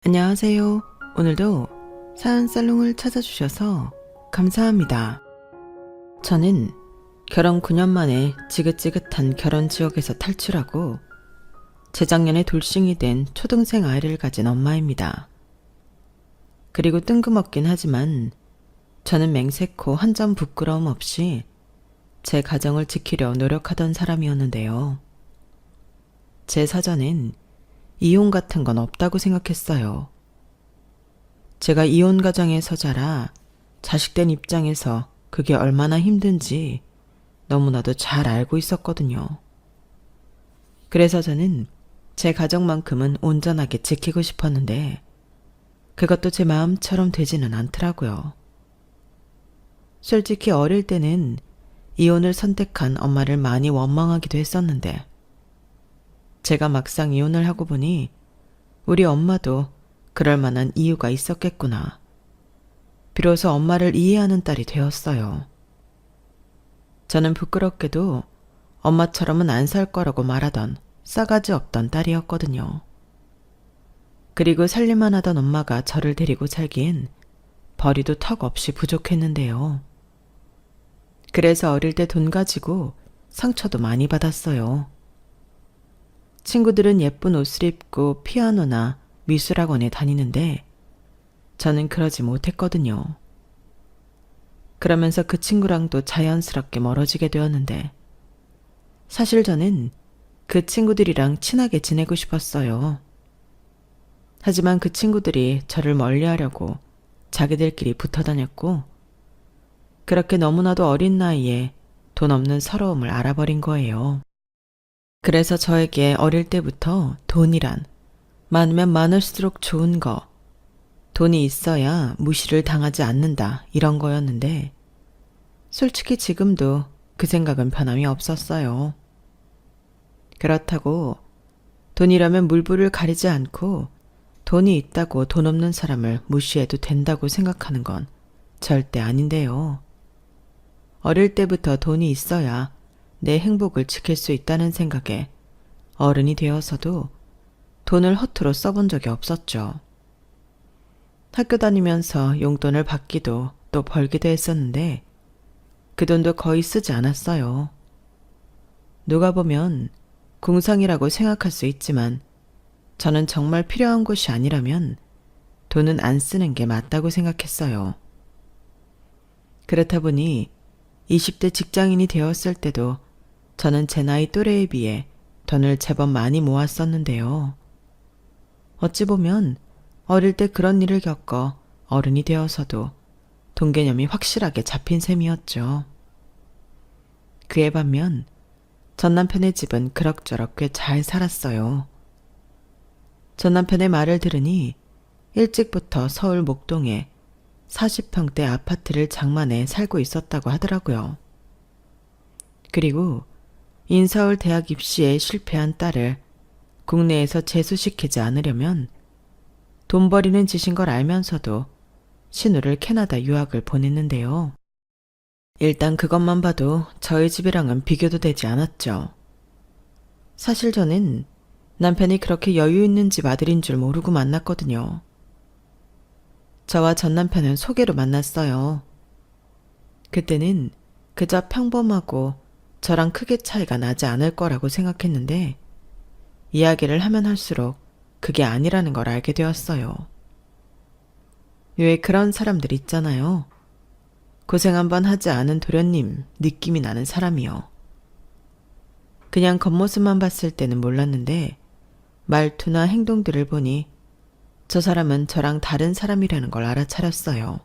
안녕하세요. 오늘도 사연 살롱을 찾아주셔서 감사합니다. 저는 결혼 9년 만에 지긋지긋한 결혼 지옥에서 탈출하고 재작년에 돌싱이 된 초등생 아이를 가진 엄마입니다. 그리고 뜬금없긴 하지만 저는 맹세코 한 점 부끄러움 없이 제 가정을 지키려 노력하던 사람이었는데요. 제 사전엔 이혼 같은 건 없다고 생각했어요. 제가 이혼 가정에서 자라 자식된 입장에서 그게 얼마나 힘든지 너무나도 잘 알고 있었거든요. 그래서 저는 제 가정만큼은 온전하게 지키고 싶었는데 그것도 제 마음처럼 되지는 않더라고요. 솔직히 어릴 때는 이혼을 선택한 엄마를 많이 원망하기도 했었는데 제가 막상 이혼을 하고 보니 우리 엄마도 그럴 만한 이유가 있었겠구나. 비로소 엄마를 이해하는 딸이 되었어요. 저는 부끄럽게도 엄마처럼은 안 살 거라고 말하던 싸가지 없던 딸이었거든요. 그리고 살림만 하던 엄마가 저를 데리고 살기엔 벌이도 턱없이 부족했는데요. 그래서 어릴 때 돈 가지고 상처도 많이 받았어요. 친구들은 예쁜 옷을 입고 피아노나 미술학원에 다니는데 저는 그러지 못했거든요. 그러면서 그 친구랑도 자연스럽게 멀어지게 되었는데 사실 저는 그 친구들이랑 친하게 지내고 싶었어요. 하지만 그 친구들이 저를 멀리하려고 자기들끼리 붙어 다녔고 그렇게 너무나도 어린 나이에 돈 없는 서러움을 알아버린 거예요. 그래서 저에게 어릴 때부터 돈이란 많으면 많을수록 좋은 거, 돈이 있어야 무시를 당하지 않는다 이런 거였는데 솔직히 지금도 그 생각은 변함이 없었어요. 그렇다고 돈이라면 물불을 가리지 않고 돈이 있다고 돈 없는 사람을 무시해도 된다고 생각하는 건 절대 아닌데요. 어릴 때부터 돈이 있어야 내 행복을 지킬 수 있다는 생각에 어른이 되어서도 돈을 허투루 써본 적이 없었죠. 학교 다니면서 용돈을 받기도 또 벌기도 했었는데 그 돈도 거의 쓰지 않았어요. 누가 보면 궁상이라고 생각할 수 있지만 저는 정말 필요한 곳이 아니라면 돈은 안 쓰는 게 맞다고 생각했어요. 그렇다 보니 20대 직장인이 되었을 때도 저는 제 나이 또래에 비해 돈을 제법 많이 모았었는데요. 어찌 보면 어릴 때 그런 일을 겪어 어른이 되어서도 돈 개념이 확실하게 잡힌 셈이었죠. 그에 반면 전 남편의 집은 그럭저럭 꽤 잘 살았어요. 전 남편의 말을 들으니 일찍부터 서울 목동에 40평대 아파트를 장만해 살고 있었다고 하더라고요. 그리고 인서울 대학 입시에 실패한 딸을 국내에서 재수시키지 않으려면 돈 버리는 짓인 걸 알면서도 신우를 캐나다 유학을 보냈는데요. 일단 그것만 봐도 저희 집이랑은 비교도 되지 않았죠. 사실 저는 남편이 그렇게 여유 있는 집 아들인 줄 모르고 만났거든요. 저와 전 남편은 소개로 만났어요. 그때는 그저 평범하고 저랑 크게 차이가 나지 않을 거라고 생각했는데 이야기를 하면 할수록 그게 아니라는 걸 알게 되었어요. 왜 그런 사람들 있잖아요. 고생 한번 하지 않은 도련님 느낌이 나는 사람이요. 그냥 겉모습만 봤을 때는 몰랐는데 말투나 행동들을 보니 저 사람은 저랑 다른 사람이라는 걸 알아차렸어요.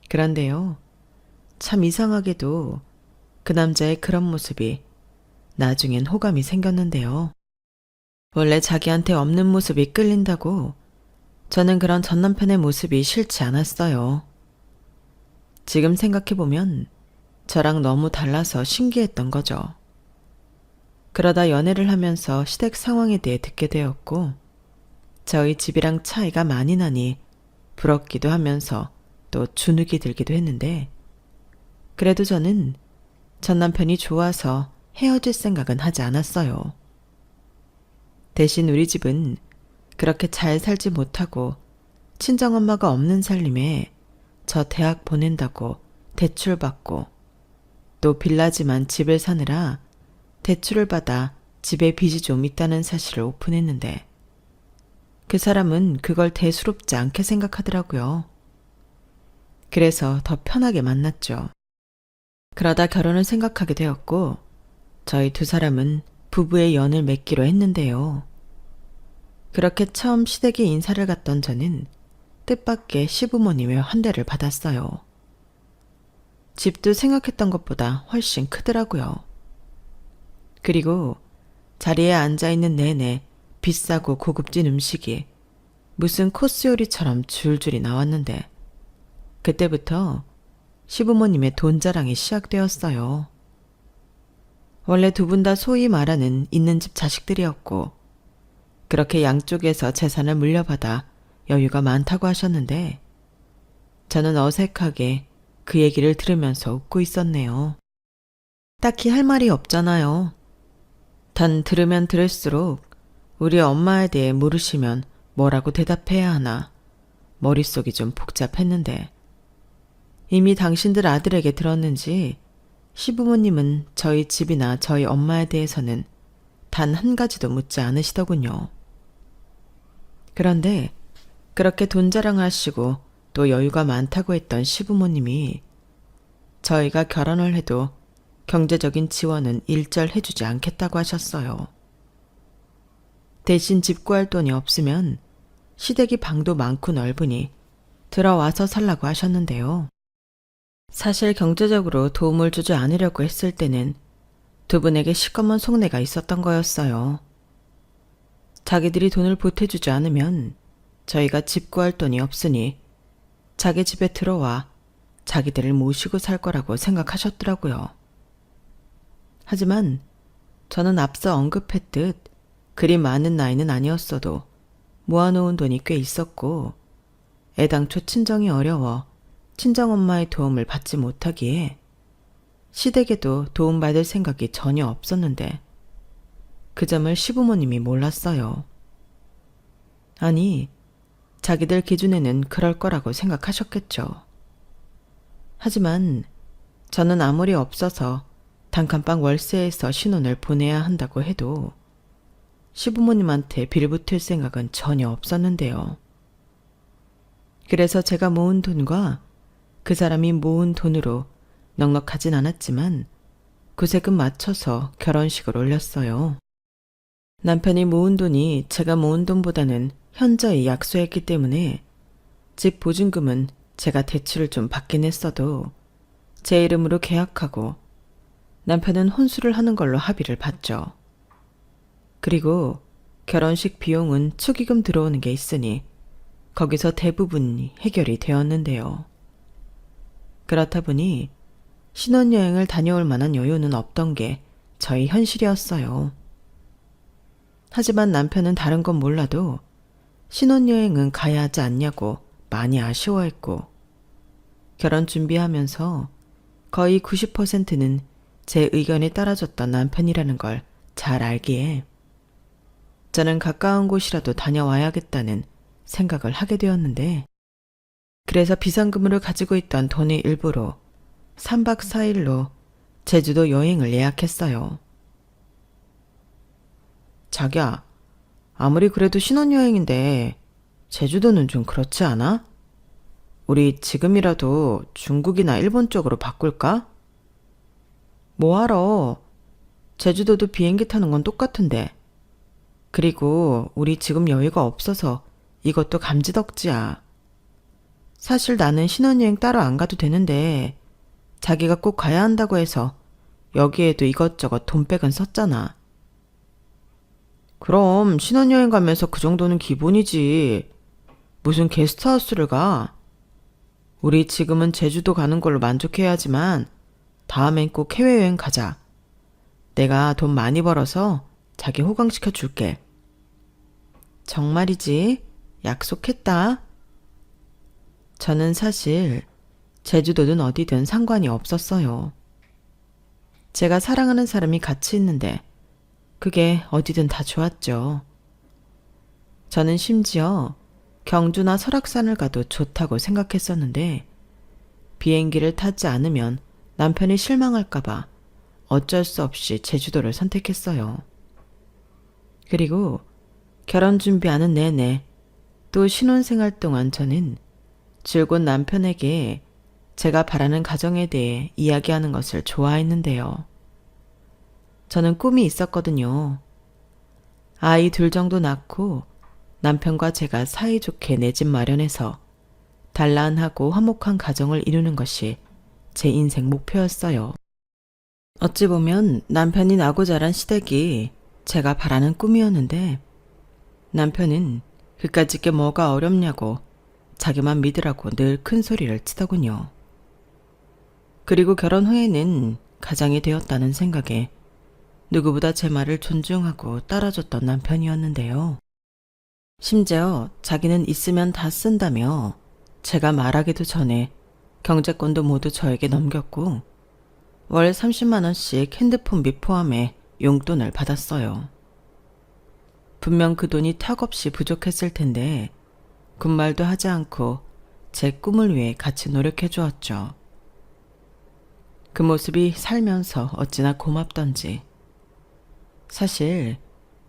그런데요, 참 이상하게도 그 남자의 그런 모습이 나중엔 호감이 생겼는데요. 원래 자기한테 없는 모습이 끌린다고 저는 그런 전 남편의 모습이 싫지 않았어요. 지금 생각해보면 저랑 너무 달라서 신기했던 거죠. 그러다 연애를 하면서 시댁 상황에 대해 듣게 되었고 저희 집이랑 차이가 많이 나니 부럽기도 하면서 또 주눅이 들기도 했는데 그래도 저는 전 남편이 좋아서 헤어질 생각은 하지 않았어요. 대신 우리 집은 그렇게 잘 살지 못하고 친정엄마가 없는 살림에 저 대학 보낸다고 대출 받고 또 빌라지만 집을 사느라 대출을 받아 집에 빚이 좀 있다는 사실을 오픈했는데 그 사람은 그걸 대수롭지 않게 생각하더라고요. 그래서 더 편하게 만났죠. 그러다 결혼을 생각하게 되었고 저희 두 사람은 부부의 연을 맺기로 했는데요. 그렇게 처음 시댁에 인사를 갔던 저는 뜻밖의 시부모님의 환대를 받았어요. 집도 생각했던 것보다 훨씬 크더라고요. 그리고 자리에 앉아있는 내내 비싸고 고급진 음식이 무슨 코스 요리처럼 줄줄이 나왔는데 그때부터 시부모님의 돈 자랑이 시작되었어요. 원래 두 분 다 소위 말하는 있는 집 자식들이었고 그렇게 양쪽에서 재산을 물려받아 여유가 많다고 하셨는데 저는 어색하게 그 얘기를 들으면서 웃고 있었네요. 딱히 할 말이 없잖아요. 단 들으면 들을수록 우리 엄마에 대해 물으시면 뭐라고 대답해야 하나 머릿속이 좀 복잡했는데 이미 당신들 아들에게 들었는지 시부모님은 저희 집이나 저희 엄마에 대해서는 단 한 가지도 묻지 않으시더군요. 그런데 그렇게 돈 자랑하시고 또 여유가 많다고 했던 시부모님이 저희가 결혼을 해도 경제적인 지원은 일절 해주지 않겠다고 하셨어요. 대신 집 구할 돈이 없으면 시댁이 방도 많고 넓으니 들어와서 살라고 하셨는데요. 사실 경제적으로 도움을 주지 않으려고 했을 때는 두 분에게 시커먼 속내가 있었던 거였어요. 자기들이 돈을 보태주지 않으면 저희가 집 구할 돈이 없으니 자기 집에 들어와 자기들을 모시고 살 거라고 생각하셨더라고요. 하지만 저는 앞서 언급했듯 그리 많은 나이는 아니었어도 모아놓은 돈이 꽤 있었고 애당초 친정이 어려워 친정엄마의 도움을 받지 못하기에 시댁에도 도움받을 생각이 전혀 없었는데 그 점을 시부모님이 몰랐어요. 아니, 자기들 기준에는 그럴 거라고 생각하셨겠죠. 하지만 저는 아무리 없어서 단칸방 월세에서 신혼을 보내야 한다고 해도 시부모님한테 빌붙을 생각은 전혀 없었는데요. 그래서 제가 모은 돈과 그 사람이 모은 돈으로 넉넉하진 않았지만 구세금 맞춰서 결혼식을 올렸어요. 남편이 모은 돈이 제가 모은 돈보다는 현저히 약소했기 때문에 집 보증금은 제가 대출을 좀 받긴 했어도 제 이름으로 계약하고 남편은 혼수를 하는 걸로 합의를 봤죠. 그리고 결혼식 비용은 축의금 들어오는 게 있으니 거기서 대부분이 해결이 되었는데요. 그렇다 보니 신혼여행을 다녀올 만한 여유는 없던 게 저희 현실이었어요. 하지만 남편은 다른 건 몰라도 신혼여행은 가야 하지 않냐고 많이 아쉬워했고 결혼 준비하면서 거의 90%는 제 의견에 따라줬던 남편이라는 걸 잘 알기에 저는 가까운 곳이라도 다녀와야겠다는 생각을 하게 되었는데 그래서 비상금으로 가지고 있던 돈의 일부로 3박 4일로 제주도 여행을 예약했어요. 자기야, 아무리 그래도 신혼여행인데 제주도는 좀 그렇지 않아? 우리 지금이라도 중국이나 일본 쪽으로 바꿀까? 뭐하러? 제주도도 비행기 타는 건 똑같은데. 그리고 우리 지금 여유가 없어서 이것도 감지덕지야. 사실 나는 신혼여행 따로 안 가도 되는데 자기가 꼭 가야 한다고 해서 여기에도 이것저것 돈백은 썼잖아. 그럼 신혼여행 가면서 그 정도는 기본이지. 무슨 게스트하우스를 가? 우리 지금은 제주도 가는 걸로 만족해야지만 다음엔 꼭 해외여행 가자. 내가 돈 많이 벌어서 자기 호강시켜 줄게. 정말이지? 약속했다. 저는 사실 제주도든 어디든 상관이 없었어요. 제가 사랑하는 사람이 같이 있는데 그게 어디든 다 좋았죠. 저는 심지어 경주나 설악산을 가도 좋다고 생각했었는데 비행기를 타지 않으면 남편이 실망할까봐 어쩔 수 없이 제주도를 선택했어요. 그리고 결혼 준비하는 내내 또 신혼생활 동안 저는 줄곧 남편에게 제가 바라는 가정에 대해 이야기하는 것을 좋아했는데요. 저는 꿈이 있었거든요. 아이 둘 정도 낳고 남편과 제가 사이좋게 내 집 마련해서 단란하고 화목한 가정을 이루는 것이 제 인생 목표였어요. 어찌 보면 남편이 나고 자란 시댁이 제가 바라는 꿈이었는데 남편은 그까짓 게 뭐가 어렵냐고 자기만 믿으라고 늘 큰 소리를 치더군요. 그리고 결혼 후에는 가장이 되었다는 생각에 누구보다 제 말을 존중하고 따라줬던 남편이었는데요. 심지어 자기는 있으면 다 쓴다며 제가 말하기도 전에 경제권도 모두 저에게 넘겼고 월 30만 원씩 핸드폰비 포함해 용돈을 받았어요. 분명 그 돈이 턱없이 부족했을 텐데 군말도 하지 않고 제 꿈을 위해 같이 노력해 주었죠. 그 모습이 살면서 어찌나 고맙던지. 사실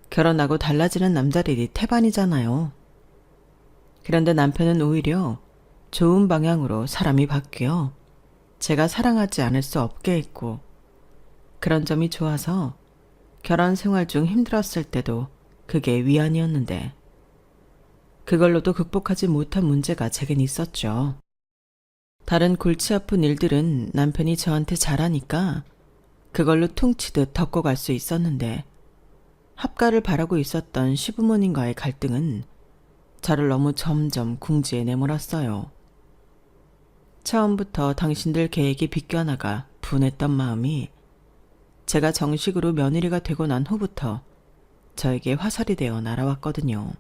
결혼하고 달라지는 남자들이 태반이잖아요. 그런데 남편은 오히려 좋은 방향으로 사람이 바뀌어 제가 사랑하지 않을 수 없게 했고 그런 점이 좋아서 결혼 생활 중 힘들었을 때도 그게 위안이었는데 그걸로도 극복하지 못한 문제가 제겐 있었죠. 다른 골치 아픈 일들은 남편이 저한테 잘하니까 그걸로 퉁치듯 덮고 갈 수 있었는데 합가를 바라고 있었던 시부모님과의 갈등은 저를 너무 점점 궁지에 내몰았어요. 처음부터 당신들 계획이 비껴나가 분했던 마음이 제가 정식으로 며느리가 되고 난 후부터 저에게 화살이 되어 날아왔거든요.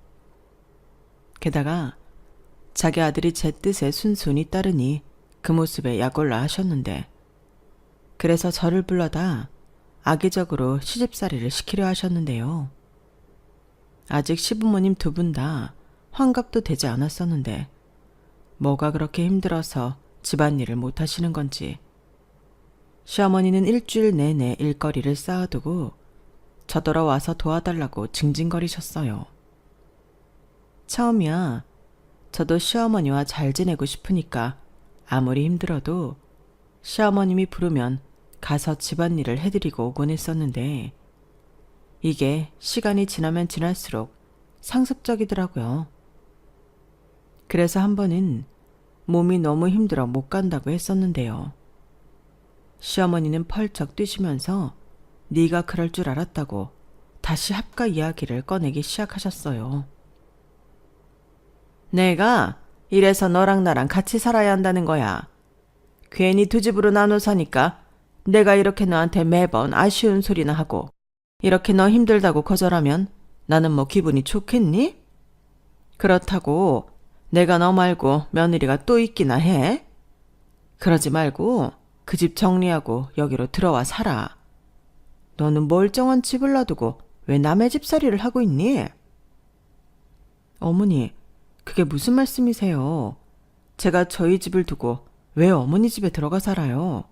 게다가 자기 아들이 제 뜻에 순순히 따르니 그 모습에 약올라 하셨는데 그래서 저를 불러다 악의적으로 시집살이를 시키려 하셨는데요. 아직 시부모님 두 분 다 환갑도 되지 않았었는데 뭐가 그렇게 힘들어서 집안일을 못하시는 건지 시어머니는 일주일 내내 일거리를 쌓아두고 저더러 와서 도와달라고 징징거리셨어요. 처음이야 저도 시어머니와 잘 지내고 싶으니까 아무리 힘들어도 시어머님이 부르면 가서 집안일을 해드리고 오곤 했었는데 이게 시간이 지나면 지날수록 상습적이더라고요. 그래서 한 번은 몸이 너무 힘들어 못 간다고 했었는데요. 시어머니는 펄쩍 뛰시면서 네가 그럴 줄 알았다고 다시 합가 이야기를 꺼내기 시작하셨어요. 내가 이래서 너랑 나랑 같이 살아야 한다는 거야. 괜히 두 집으로 나눠 사니까 내가 이렇게 너한테 매번 아쉬운 소리나 하고 이렇게 너 힘들다고 거절하면 나는 뭐 기분이 좋겠니? 그렇다고 내가 너 말고 며느리가 또 있기나 해? 그러지 말고 그 집 정리하고 여기로 들어와 살아. 너는 멀쩡한 집을 놔두고 왜 남의 집살이를 하고 있니? 어머니, 그게 무슨 말씀이세요? 제가 저희 집을 두고 왜 어머니 집에 들어가 살아요?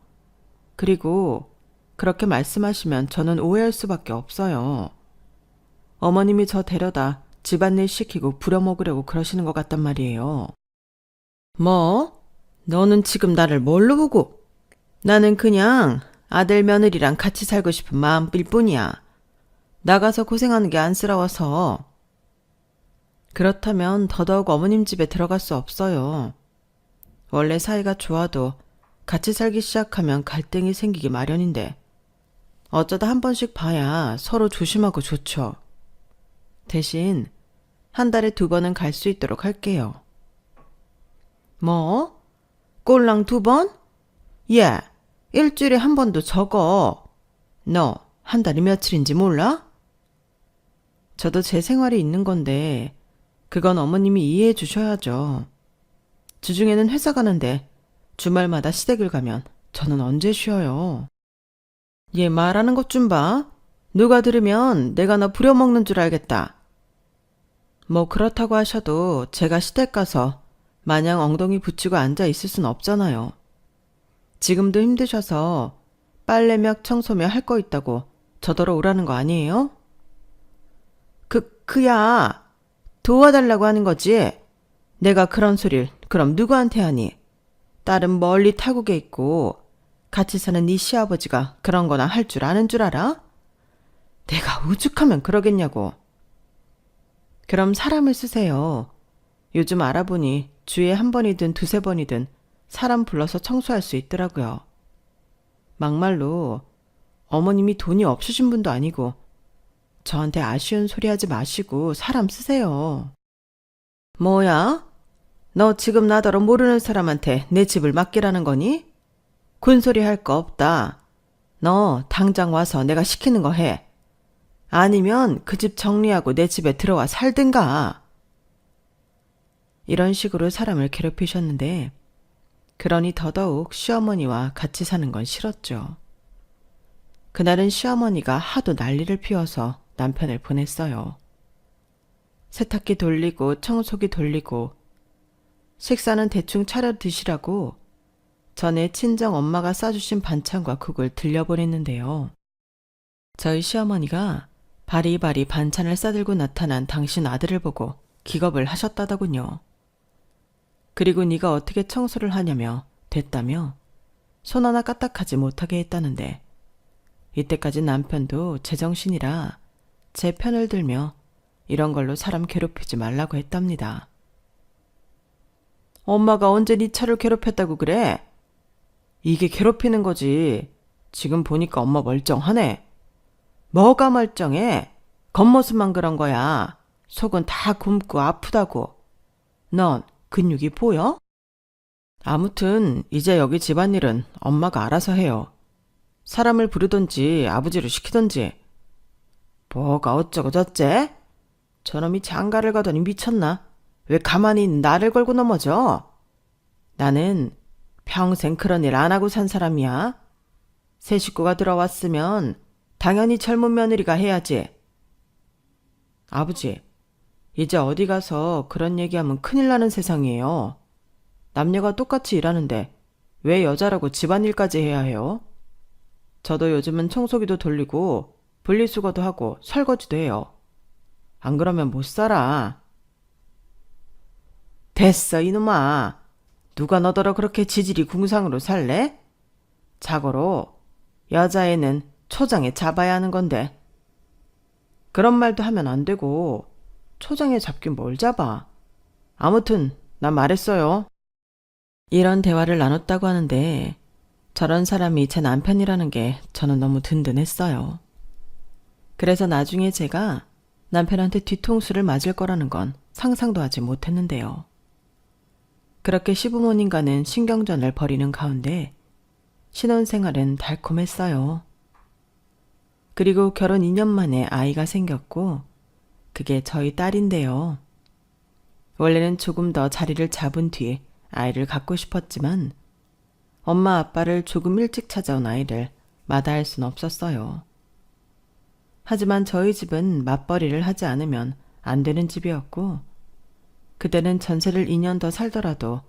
그리고 그렇게 말씀하시면 저는 오해할 수밖에 없어요. 어머님이 저 데려다 집안일 시키고 부려먹으려고 그러시는 것 같단 말이에요. 뭐? 너는 지금 나를 뭘로 보고? 나는 그냥 아들 며느리랑 같이 살고 싶은 마음일 뿐이야. 나가서 고생하는 게 안쓰러워서. 그렇다면 더더욱 어머님 집에 들어갈 수 없어요. 원래 사이가 좋아도 같이 살기 시작하면 갈등이 생기기 마련인데 어쩌다 한 번씩 봐야 서로 조심하고 좋죠. 대신 한 달에 2번은 갈 수 있도록 할게요. 뭐? 꼴랑 2번? 예, 일주일에 한 번도 적어. 너 한 달이 며칠인지 몰라? 저도 제 생활이 있는 건데 그건 어머님이 이해해 주셔야죠. 주중에는 회사 가는데 주말마다 시댁을 가면 저는 언제 쉬어요. 얘 말하는 것 좀 봐. 누가 들으면 내가 너 부려먹는 줄 알겠다. 뭐 그렇다고 하셔도 제가 시댁 가서 마냥 엉덩이 붙이고 앉아 있을 순 없잖아요. 지금도 힘드셔서 빨래며 청소며 할 거 있다고 저더러 오라는 거 아니에요? 그야 도와달라고 하는 거지. 내가 그런 소릴 그럼 누구한테 하니? 딸은 멀리 타국에 있고 같이 사는 네 시아버지가 그런 거나 할 줄 아는 줄 알아? 내가 오죽하면 그러겠냐고. 그럼 사람을 쓰세요. 요즘 알아보니 주에 한 번이든 두세 번이든 사람 불러서 청소할 수 있더라고요. 막말로 어머님이 돈이 없으신 분도 아니고 저한테 아쉬운 소리 하지 마시고 사람 쓰세요. 뭐야? 너 지금 나더러 모르는 사람한테 내 집을 맡기라는 거니? 군소리 할 거 없다. 너 당장 와서 내가 시키는 거 해. 아니면 그 집 정리하고 내 집에 들어와 살든가. 이런 식으로 사람을 괴롭히셨는데 그러니 더더욱 시어머니와 같이 사는 건 싫었죠. 그날은 시어머니가 하도 난리를 피워서 남편을 보냈어요. 세탁기 돌리고 청소기 돌리고 식사는 대충 차려 드시라고 전에 친정 엄마가 싸주신 반찬과 국을 들려보냈는데요. 저희 시어머니가 바리바리 반찬을 싸들고 나타난 당신 아들을 보고 기겁을 하셨다더군요. 그리고 네가 어떻게 청소를 하냐며 됐다며 손 하나 까딱하지 못하게 했다는데 이때까지 남편도 제정신이라 제 편을 들며 이런 걸로 사람 괴롭히지 말라고 했답니다. 엄마가 언제 네 차를 괴롭혔다고 그래? 이게 괴롭히는 거지. 지금 보니까 엄마 멀쩡하네. 뭐가 멀쩡해? 겉모습만 그런 거야. 속은 다 굶고 아프다고. 넌 근육이 보여? 아무튼 이제 여기 집안일은 엄마가 알아서 해요. 사람을 부르던지 아버지를 시키던지. 뭐가 어쩌고 저째? 저놈이 장가를 가더니 미쳤나? 왜 가만히 나를 걸고 넘어져? 나는 평생 그런 일 안 하고 산 사람이야. 새 식구가 들어왔으면 당연히 젊은 며느리가 해야지. 아버지, 이제 어디 가서 그런 얘기하면 큰일 나는 세상이에요. 남녀가 똑같이 일하는데 왜 여자라고 집안일까지 해야 해요? 저도 요즘은 청소기도 돌리고 분리수거도 하고 설거지도 해요. 안 그러면 못 살아. 됐어 이놈아. 누가 너더러 그렇게 지질이 궁상으로 살래? 자고로 여자애는 초장에 잡아야 하는 건데. 그런 말도 하면 안 되고 초장에 잡긴 뭘 잡아. 아무튼 난 말했어요. 이런 대화를 나눴다고 하는데 저런 사람이 제 남편이라는 게 저는 너무 든든했어요. 그래서 나중에 제가 남편한테 뒤통수를 맞을 거라는 건 상상도 하지 못했는데요. 그렇게 시부모님과는 신경전을 벌이는 가운데 신혼생활은 달콤했어요. 그리고 결혼 2년 만에 아이가 생겼고 그게 저희 딸인데요. 원래는 조금 더 자리를 잡은 뒤 아이를 갖고 싶었지만 엄마 아빠를 조금 일찍 찾아온 아이를 마다할 순 없었어요. 하지만 저희 집은 맞벌이를 하지 않으면 안 되는 집이었고 그때는 전세를 2년 더 살더라도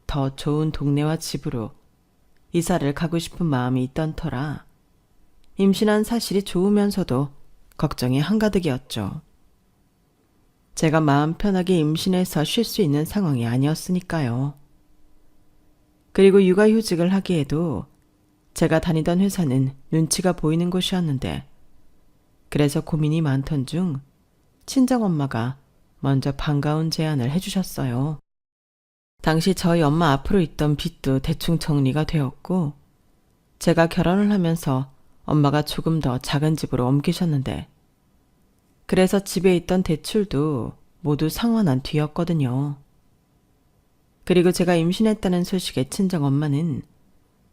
더 좋은 동네와 집으로 이사를 가고 싶은 마음이 있던 터라 임신한 사실이 좋으면서도 걱정이 한가득이었죠. 제가 마음 편하게 임신해서 쉴 수 있는 상황이 아니었으니까요. 그리고 육아휴직을 하기에도 제가 다니던 회사는 눈치가 보이는 곳이었는데 그래서 고민이 많던 중 친정엄마가 먼저 반가운 제안을 해주셨어요. 당시 저희 엄마 앞으로 있던 빚도 대충 정리가 되었고 제가 결혼을 하면서 엄마가 조금 더 작은 집으로 옮기셨는데 그래서 집에 있던 대출도 모두 상환한 뒤였거든요. 그리고 제가 임신했다는 소식에 친정엄마는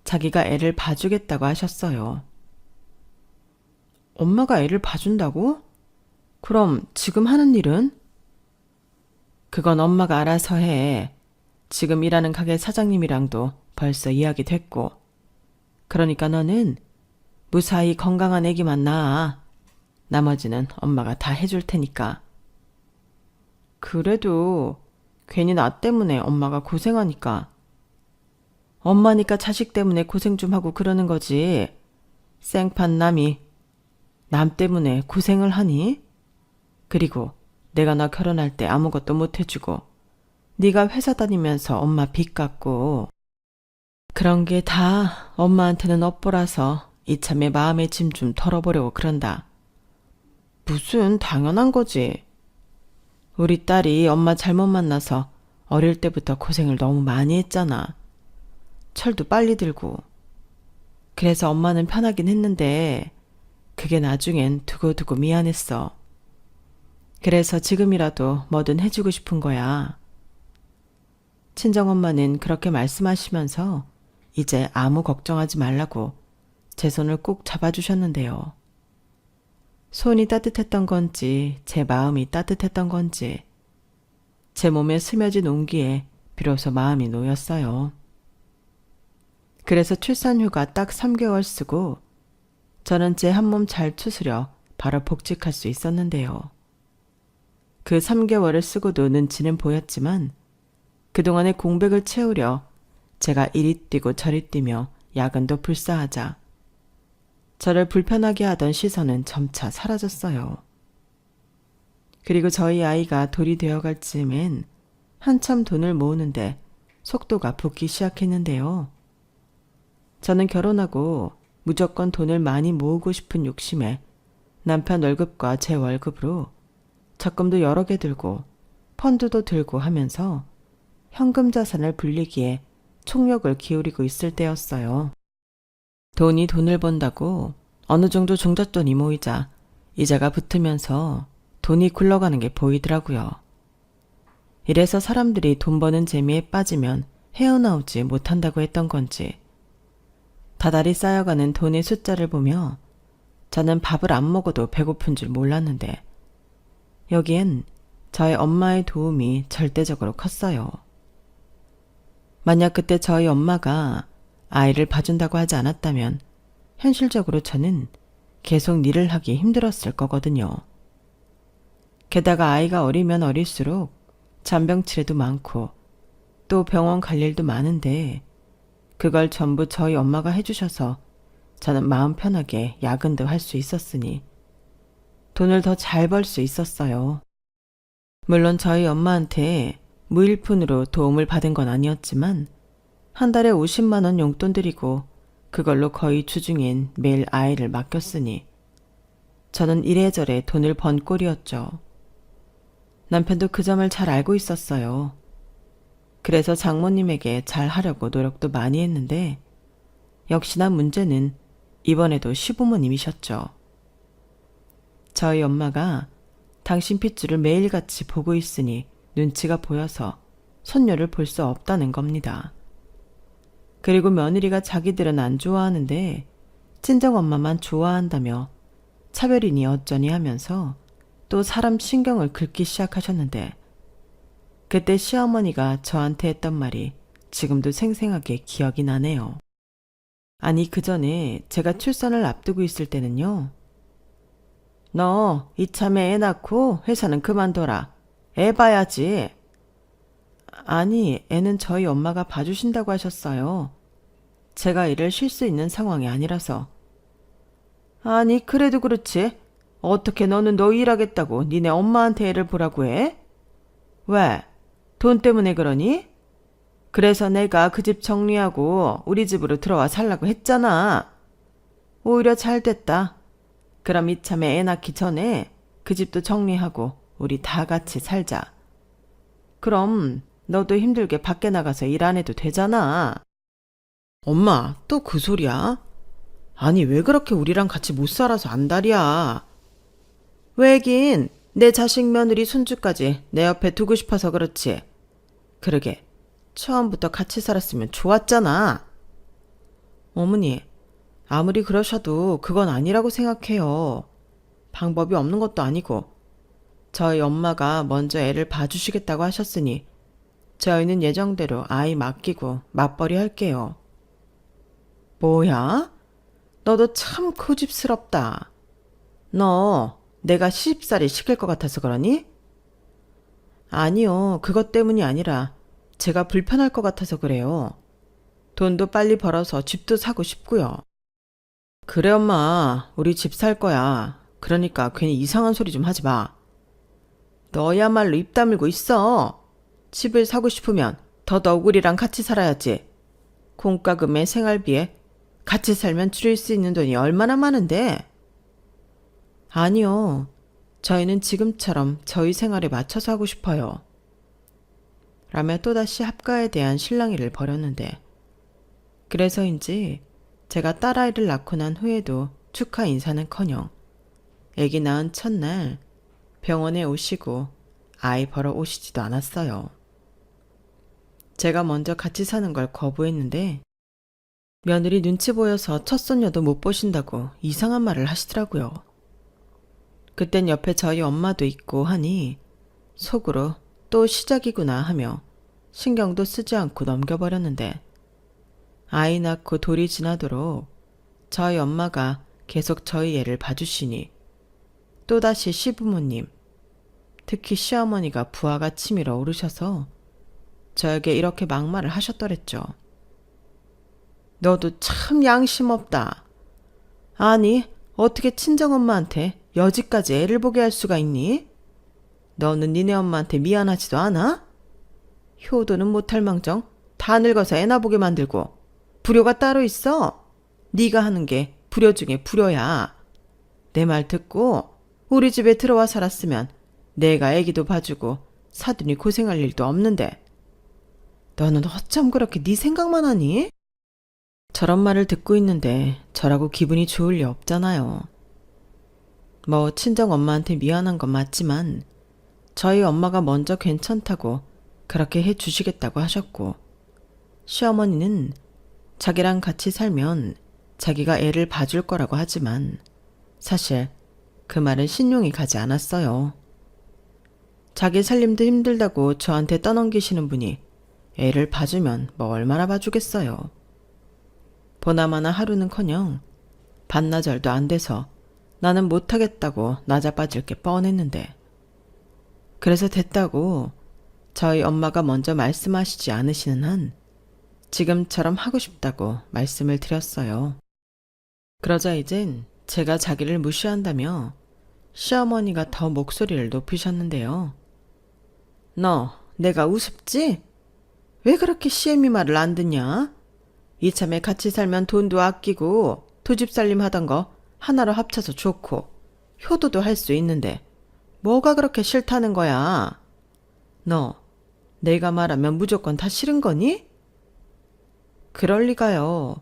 자기가 애를 봐주겠다고 하셨어요. 엄마가 애를 봐준다고? 그럼 지금 하는 일은? 그건 엄마가 알아서 해. 지금 일하는 가게 사장님이랑도 벌써 이야기 됐고. 그러니까 너는 무사히 건강한 애기만 낳아. 나머지는 엄마가 다 해줄 테니까. 그래도 괜히 나 때문에 엄마가 고생하니까. 엄마니까 자식 때문에 고생 좀 하고 그러는 거지. 생판 남이 남 때문에 고생을 하니? 그리고 내가 나 결혼할 때 아무것도 못 해주고 네가 회사 다니면서 엄마 빚 갚고 그런 게 다 엄마한테는 업보라서 이참에 마음의 짐 좀 털어보려고 그런다. 무슨 당연한 거지. 우리 딸이 엄마 잘못 만나서 어릴 때부터 고생을 너무 많이 했잖아. 철도 빨리 들고. 그래서 엄마는 편하긴 했는데 그게 나중엔 두고두고 미안했어. 그래서 지금이라도 뭐든 해주고 싶은 거야. 친정엄마는 그렇게 말씀하시면서 이제 아무 걱정하지 말라고 제 손을 꼭 잡아주셨는데요. 손이 따뜻했던 건지 제 마음이 따뜻했던 건지 제 몸에 스며진 온기에 비로소 마음이 놓였어요. 그래서 출산휴가 딱 3개월 쓰고 저는 제 한 몸 잘 추스려 바로 복직할 수 있었는데요. 그 3개월을 쓰고도 눈치는 보였지만 그동안의 공백을 채우려 제가 이리 뛰고 저리 뛰며 야근도 불사하자 저를 불편하게 하던 시선은 점차 사라졌어요. 그리고 저희 아이가 돌이 되어갈 즈음엔 한참 돈을 모으는데 속도가 붙기 시작했는데요. 저는 결혼하고 무조건 돈을 많이 모으고 싶은 욕심에 남편 월급과 제 월급으로 적금도 여러 개 들고 펀드도 들고 하면서 현금 자산을 불리기에 총력을 기울이고 있을 때였어요. 돈이 돈을 번다고 어느 정도 종잣돈이 모이자 이자가 붙으면서 돈이 굴러가는 게 보이더라고요. 이래서 사람들이 돈 버는 재미에 빠지면 헤어나오지 못한다고 했던 건지 다달이 쌓여가는 돈의 숫자를 보며 저는 밥을 안 먹어도 배고픈 줄 몰랐는데 여기엔 저희 엄마의 도움이 절대적으로 컸어요. 만약 그때 저희 엄마가 아이를 봐준다고 하지 않았다면 현실적으로 저는 계속 일을 하기 힘들었을 거거든요. 게다가 아이가 어리면 어릴수록 잔병치레도 많고 또 병원 갈 일도 많은데 그걸 전부 저희 엄마가 해주셔서 저는 마음 편하게 야근도 할 수 있었으니 돈을 더 잘 벌 수 있었어요. 물론 저희 엄마한테 무일푼으로 도움을 받은 건 아니었지만 한 달에 50만 원 용돈 드리고 그걸로 거의 주중엔 매일 아이를 맡겼으니 저는 이래저래 돈을 번 꼴이었죠. 남편도 그 점을 잘 알고 있었어요. 그래서 장모님에게 잘 하려고 노력도 많이 했는데 역시나 문제는 이번에도 시부모님이셨죠. 저희 엄마가 당신 핏줄을 매일같이 보고 있으니 눈치가 보여서 손녀를 볼 수 없다는 겁니다. 그리고 며느리가 자기들은 안 좋아하는데 친정엄마만 좋아한다며 차별이니 어쩌니 하면서 또 사람 신경을 긁기 시작하셨는데 그때 시어머니가 저한테 했던 말이 지금도 생생하게 기억이 나네요. 아니 그 전에 제가 출산을 앞두고 있을 때는요. 너 이참에 애 낳고 회사는 그만둬라. 애 봐야지. 아니 애는 저희 엄마가 봐주신다고 하셨어요. 제가 일을 쉴 수 있는 상황이 아니라서. 아니 그래도 그렇지. 어떻게 너는 너 일하겠다고 니네 엄마한테 애를 보라고 해? 왜? 돈 때문에 그러니? 그래서 내가 그 집 정리하고 우리 집으로 들어와 살라고 했잖아. 오히려 잘 됐다. 그럼 이참에 애 낳기 전에 그 집도 정리하고 우리 다 같이 살자. 그럼 너도 힘들게 밖에 나가서 일 안 해도 되잖아. 엄마, 또 그 소리야? 아니 왜 그렇게 우리랑 같이 못 살아서 안달이야. 왜긴 내 자식 며느리 손주까지 내 옆에 두고 싶어서 그렇지. 그러게 처음부터 같이 살았으면 좋았잖아. 어머니, 아무리 그러셔도 그건 아니라고 생각해요. 방법이 없는 것도 아니고 저희 엄마가 먼저 애를 봐주시겠다고 하셨으니 저희는 예정대로 아이 맡기고 맞벌이 할게요. 뭐야? 너도 참 고집스럽다. 너 내가 시집살이 시킬 것 같아서 그러니? 아니요, 그것 때문이 아니라 제가 불편할 것 같아서 그래요. 돈도 빨리 벌어서 집도 사고 싶고요. 그래, 엄마. 우리 집 살 거야. 그러니까 괜히 이상한 소리 좀 하지 마. 너야말로 입 다물고 있어. 집을 사고 싶으면 더더욱 우리랑 같이 살아야지. 공과금에 생활비에 같이 살면 줄일 수 있는 돈이 얼마나 많은데. 아니요. 저희는 지금처럼 저희 생활에 맞춰서 하고 싶어요. 라며 또다시 합가에 대한 실랑이를 벌였는데, 그래서인지 제가 딸아이를 낳고 난 후에도 축하 인사는커녕 아기 낳은 첫날 병원에 오시고 아이 보러 오시지도 않았어요. 제가 먼저 같이 사는 걸 거부했는데 며느리 눈치 보여서 첫손녀도 못 보신다고 이상한 말을 하시더라고요. 그땐 옆에 저희 엄마도 있고 하니 속으로 또 시작이구나 하며 신경도 쓰지 않고 넘겨버렸는데, 아이 낳고 돌이 지나도록 저희 엄마가 계속 저희 애를 봐주시니 또다시 시부모님, 특히 시어머니가 부하가 치밀어 오르셔서 저에게 이렇게 막말을 하셨더랬죠. 너도 참 양심 없다. 아니, 어떻게 친정엄마한테 여지까지 애를 보게 할 수가 있니? 너는 니네 엄마한테 미안하지도 않아? 효도는 못할 망정 다 늙어서 애나 보게 만들고 불효가 따로 있어? 네가 하는 게 불효 중에 불효야. 내 말 듣고 우리 집에 들어와 살았으면 내가 애기도 봐주고 사돈이 고생할 일도 없는데 너는 어쩜 그렇게 네 생각만 하니? 저런 말을 듣고 있는데 저라고 기분이 좋을 리 없잖아요. 뭐 친정 엄마한테 미안한 건 맞지만 저희 엄마가 먼저 괜찮다고 그렇게 해주시겠다고 하셨고, 시어머니는 자기랑 같이 살면 자기가 애를 봐줄 거라고 하지만 사실 그 말은 신용이 가지 않았어요. 자기 살림도 힘들다고 저한테 떠넘기시는 분이 애를 봐주면 뭐 얼마나 봐주겠어요. 보나마나 하루는커녕 반나절도 안 돼서 나는 못하겠다고 나자빠질 게 뻔했는데, 그래서 됐다고 저희 엄마가 먼저 말씀하시지 않으시는 한 지금처럼 하고 싶다고 말씀을 드렸어요. 그러자 이젠 제가 자기를 무시한다며 시어머니가 더 목소리를 높이셨는데요. 너 내가 우습지? 왜 그렇게 시애미 말을 안 듣냐? 이참에 같이 살면 돈도 아끼고 두 집 살림 하던 거 하나로 합쳐서 좋고 효도도 할 수 있는데 뭐가 그렇게 싫다는 거야? 너 내가 말하면 무조건 다 싫은 거니? 그럴 리가요.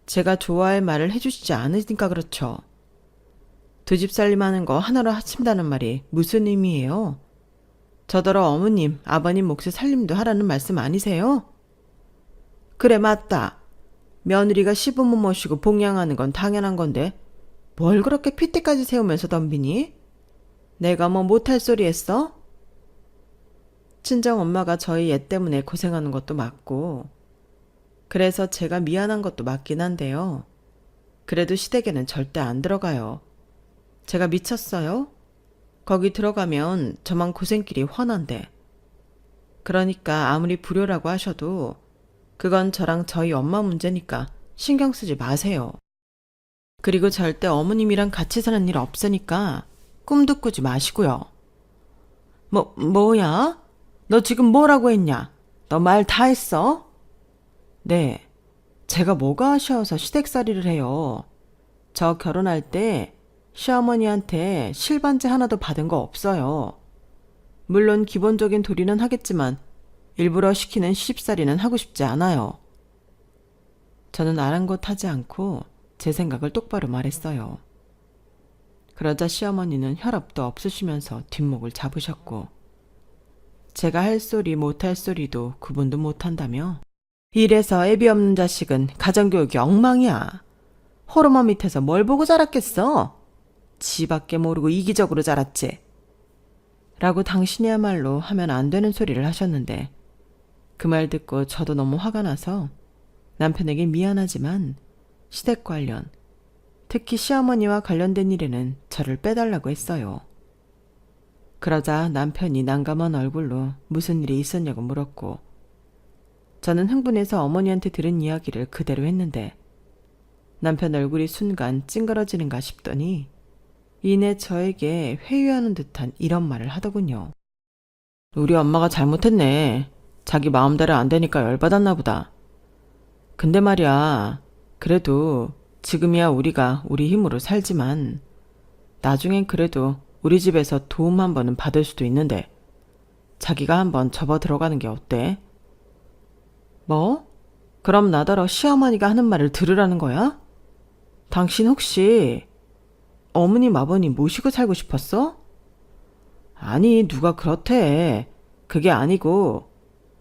제가 좋아할 말을 해주시지 않으니까 그렇죠. 두 집 살림하는 거 하나로 합친다는 말이 무슨 의미예요? 저더러 어머님, 아버님 몫의 살림도 하라는 말씀 아니세요? 그래, 맞다. 며느리가 시부모 모시고 봉양하는 건 당연한 건데 뭘 그렇게 핏대까지 세우면서 덤비니? 내가 뭐 못할 소리 했어? 친정 엄마가 저희 애 때문에 고생하는 것도 맞고 그래서 제가 미안한 것도 맞긴 한데요. 그래도 시댁에는 절대 안 들어가요. 제가 미쳤어요? 거기 들어가면 저만 고생길이 훤한데. 그러니까 아무리 불효라고 하셔도 그건 저랑 저희 엄마 문제니까 신경 쓰지 마세요. 그리고 절대 어머님이랑 같이 사는 일 없으니까 꿈도 꾸지 마시고요. 뭐야? 너 지금 뭐라고 했냐? 너 말 다 했어? 네, 제가 뭐가 아쉬워서 시댁살이를 해요. 저 결혼할 때 시어머니한테 실반지 하나도 받은 거 없어요. 물론 기본적인 도리는 하겠지만 일부러 시키는 시집살이는 하고 싶지 않아요. 저는 아랑곳하지 않고 제 생각을 똑바로 말했어요. 그러자 시어머니는 혈압도 없으시면서 뒷목을 잡으셨고, 제가 할 소리 못할 소리도 구분도 못한다며 이래서 애비 없는 자식은 가정교육이 엉망이야. 호르몬 밑에서 뭘 보고 자랐겠어? 지밖에 모르고 이기적으로 자랐지. 라고 당신이야말로 하면 안 되는 소리를 하셨는데, 그 말 듣고 저도 너무 화가 나서 남편에게 미안하지만 시댁 관련, 특히 시어머니와 관련된 일에는 저를 빼달라고 했어요. 그러자 남편이 난감한 얼굴로 무슨 일이 있었냐고 물었고, 저는 흥분해서 어머니한테 들은 이야기를 그대로 했는데 남편 얼굴이 순간 찡그러지는가 싶더니 이내 저에게 회유하는 듯한 이런 말을 하더군요. 우리 엄마가 잘못했네. 자기 마음대로 안 되니까 열받았나 보다. 근데 말이야, 그래도 지금이야 우리가 우리 힘으로 살지만 나중엔 그래도 우리 집에서 도움 한 번은 받을 수도 있는데 자기가 한번 접어 들어가는 게 어때? 뭐? 그럼 나더러 시어머니가 하는 말을 들으라는 거야? 당신 혹시 어머님 아버님 모시고 살고 싶었어? 아니, 누가 그렇대. 그게 아니고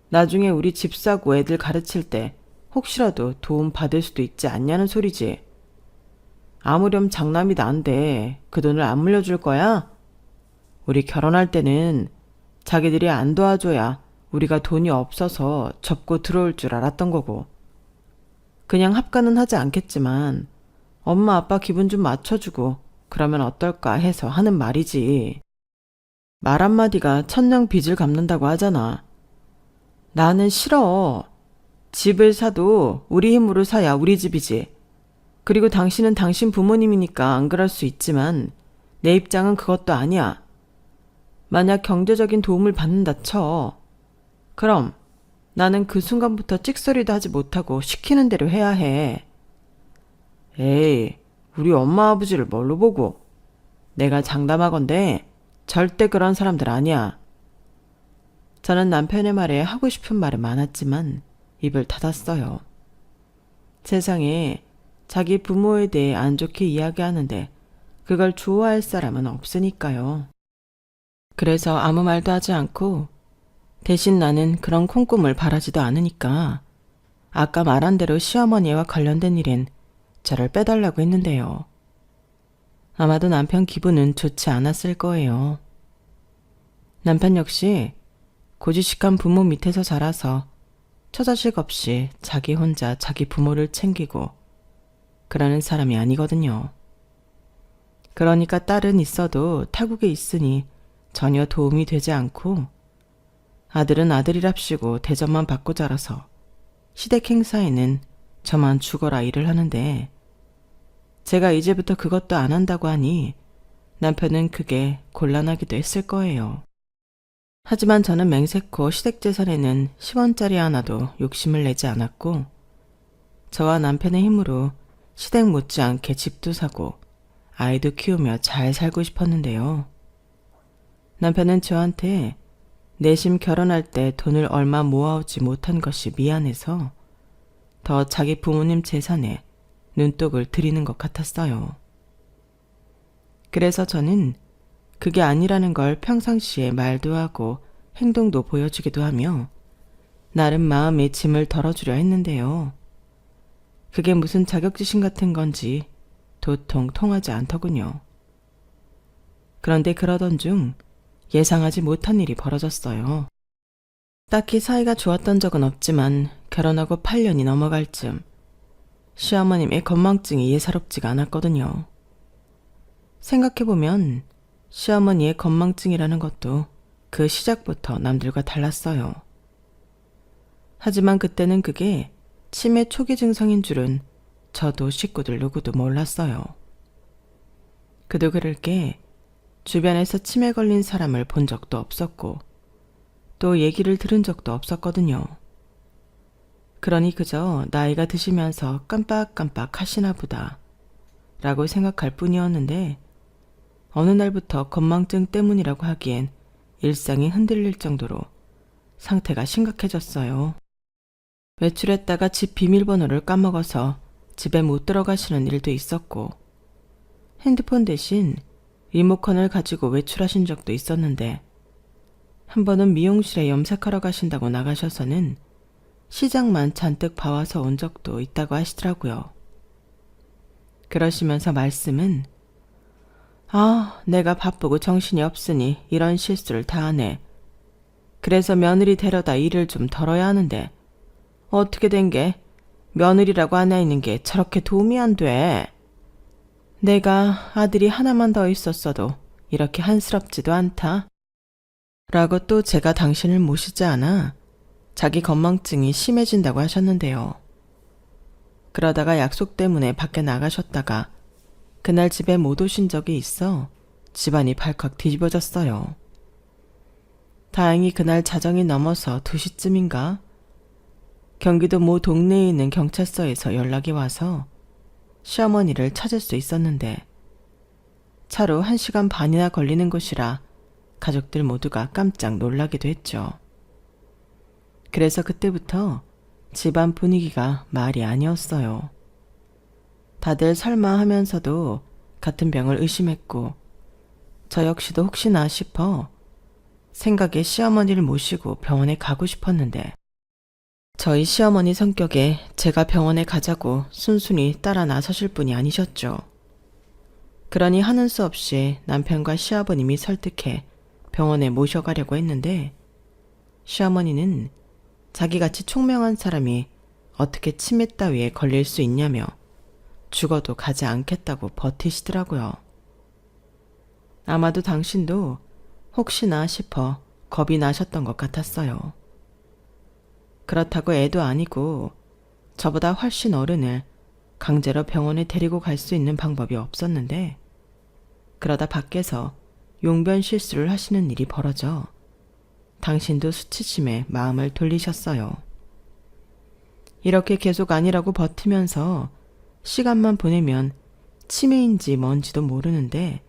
나중에 우리 집 사고 애들 가르칠 때 혹시라도 도움 받을 수도 있지 않냐는 소리지. 아무렴 장남이 난데 그 돈을 안 물려줄 거야? 우리 결혼할 때는 자기들이 안 도와줘야 우리가 돈이 없어서 접고 들어올 줄 알았던 거고. 그냥 합가는 하지 않겠지만 엄마 아빠 기분 좀 맞춰주고 그러면 어떨까 해서 하는 말이지. 말 한마디가 천냥 빚을 갚는다고 하잖아. 나는 싫어. 집을 사도 우리 힘으로 사야 우리 집이지. 그리고 당신은 당신 부모님이니까 안 그럴 수 있지만 내 입장은 그것도 아니야. 만약 경제적인 도움을 받는다 쳐. 그럼 나는 그 순간부터 찍소리도 하지 못하고 시키는 대로 해야 해. 에이, 우리 엄마 아버지를 뭘로 보고. 내가 장담하건대 절대 그런 사람들 아니야. 저는 남편의 말에 하고 싶은 말은 많았지만 입을 닫았어요. 세상에 자기 부모에 대해 안 좋게 이야기하는데 그걸 좋아할 사람은 없으니까요. 그래서 아무 말도 하지 않고 대신 나는 그런 콩꿈을 바라지도 않으니까 아까 말한 대로 시어머니와 관련된 일엔 저를 빼달라고 했는데요. 아마도 남편 기분은 좋지 않았을 거예요. 남편 역시 고지식한 부모 밑에서 자라서 처자식 없이 자기 혼자 자기 부모를 챙기고 그러는 사람이 아니거든요. 그러니까 딸은 있어도 타국에 있으니 전혀 도움이 되지 않고 아들은 아들이랍시고 대접만 받고 자라서 시댁 행사에는 저만 죽어라 일을 하는데 제가 이제부터 그것도 안 한다고 하니 남편은 그게 곤란하기도 했을 거예요. 하지만 저는 맹세코 시댁 재산에는 10원짜리 하나도 욕심을 내지 않았고 저와 남편의 힘으로 시댁 못지않게 집도 사고 아이도 키우며 잘 살고 싶었는데요. 남편은 저한테 내심 결혼할 때 돈을 얼마 모아오지 못한 것이 미안해서 더 자기 부모님 재산에 눈독을 들이는 것 같았어요. 그래서 저는 그게 아니라는 걸 평상시에 말도 하고 행동도 보여주기도 하며 나름 마음의 짐을 덜어주려 했는데요. 그게 무슨 자격지심 같은 건지 도통 통하지 않더군요. 그런데 그러던 중 예상하지 못한 일이 벌어졌어요. 딱히 사이가 좋았던 적은 없지만 결혼하고 8년이 넘어갈 쯤 시어머님의 건망증이 예사롭지가 않았거든요. 생각해보면 시어머니의 건망증이라는 것도 그 시작부터 남들과 달랐어요. 하지만 그때는 그게 치매 초기 증상인 줄은 저도 식구들 누구도 몰랐어요. 그도 그럴 게 주변에서 치매 걸린 사람을 본 적도 없었고 또 얘기를 들은 적도 없었거든요. 그러니 그저 나이가 드시면서 깜빡깜빡 하시나 보다 라고 생각할 뿐이었는데 어느 날부터 건망증 때문이라고 하기엔 일상이 흔들릴 정도로 상태가 심각해졌어요. 외출했다가 집 비밀번호를 까먹어서 집에 못 들어가시는 일도 있었고 핸드폰 대신 리모컨을 가지고 외출하신 적도 있었는데 한 번은 미용실에 염색하러 가신다고 나가셔서는 시장만 잔뜩 봐와서 온 적도 있다고 하시더라고요. 그러시면서 말씀은 내가 바쁘고 정신이 없으니 이런 실수를 다 하네. 그래서 며느리 데려다 일을 좀 덜어야 하는데 어떻게 된 게 며느리라고 하나 있는 게 저렇게 도움이 안 돼. 내가 아들이 하나만 더 있었어도 이렇게 한스럽지도 않다. 라고 또 제가 당신을 모시지 않아 자기 건망증이 심해진다고 하셨는데요. 그러다가 약속 때문에 밖에 나가셨다가 그날 집에 못 오신 적이 있어 집안이 발칵 뒤집어졌어요. 다행히 그날 자정이 넘어서 2시쯤인가 경기도 모 동네에 있는 경찰서에서 연락이 와서 시어머니를 찾을 수 있었는데 차로 1시간 반이나 걸리는 곳이라 가족들 모두가 깜짝 놀라기도 했죠. 그래서 그때부터 집안 분위기가 말이 아니었어요. 다들 설마 하면서도 같은 병을 의심했고 저 역시도 혹시나 싶어 생각에 시어머니를 모시고 병원에 가고 싶었는데 저희 시어머니 성격에 제가 병원에 가자고 순순히 따라 나서실 분이 아니셨죠. 그러니 하는 수 없이 남편과 시아버님이 설득해 병원에 모셔가려고 했는데 시어머니는 자기같이 총명한 사람이 어떻게 치매 따위에 걸릴 수 있냐며 죽어도 가지 않겠다고 버티시더라고요. 아마도 당신도 혹시나 싶어 겁이 나셨던 것 같았어요. 그렇다고 애도 아니고 저보다 훨씬 어른을 강제로 병원에 데리고 갈 수 있는 방법이 없었는데 그러다 밖에서 용변 실수를 하시는 일이 벌어져 당신도 수치심에 마음을 돌리셨어요. 이렇게 계속 아니라고 버티면서 시간만 보내면 치매인지 뭔지도 모르는데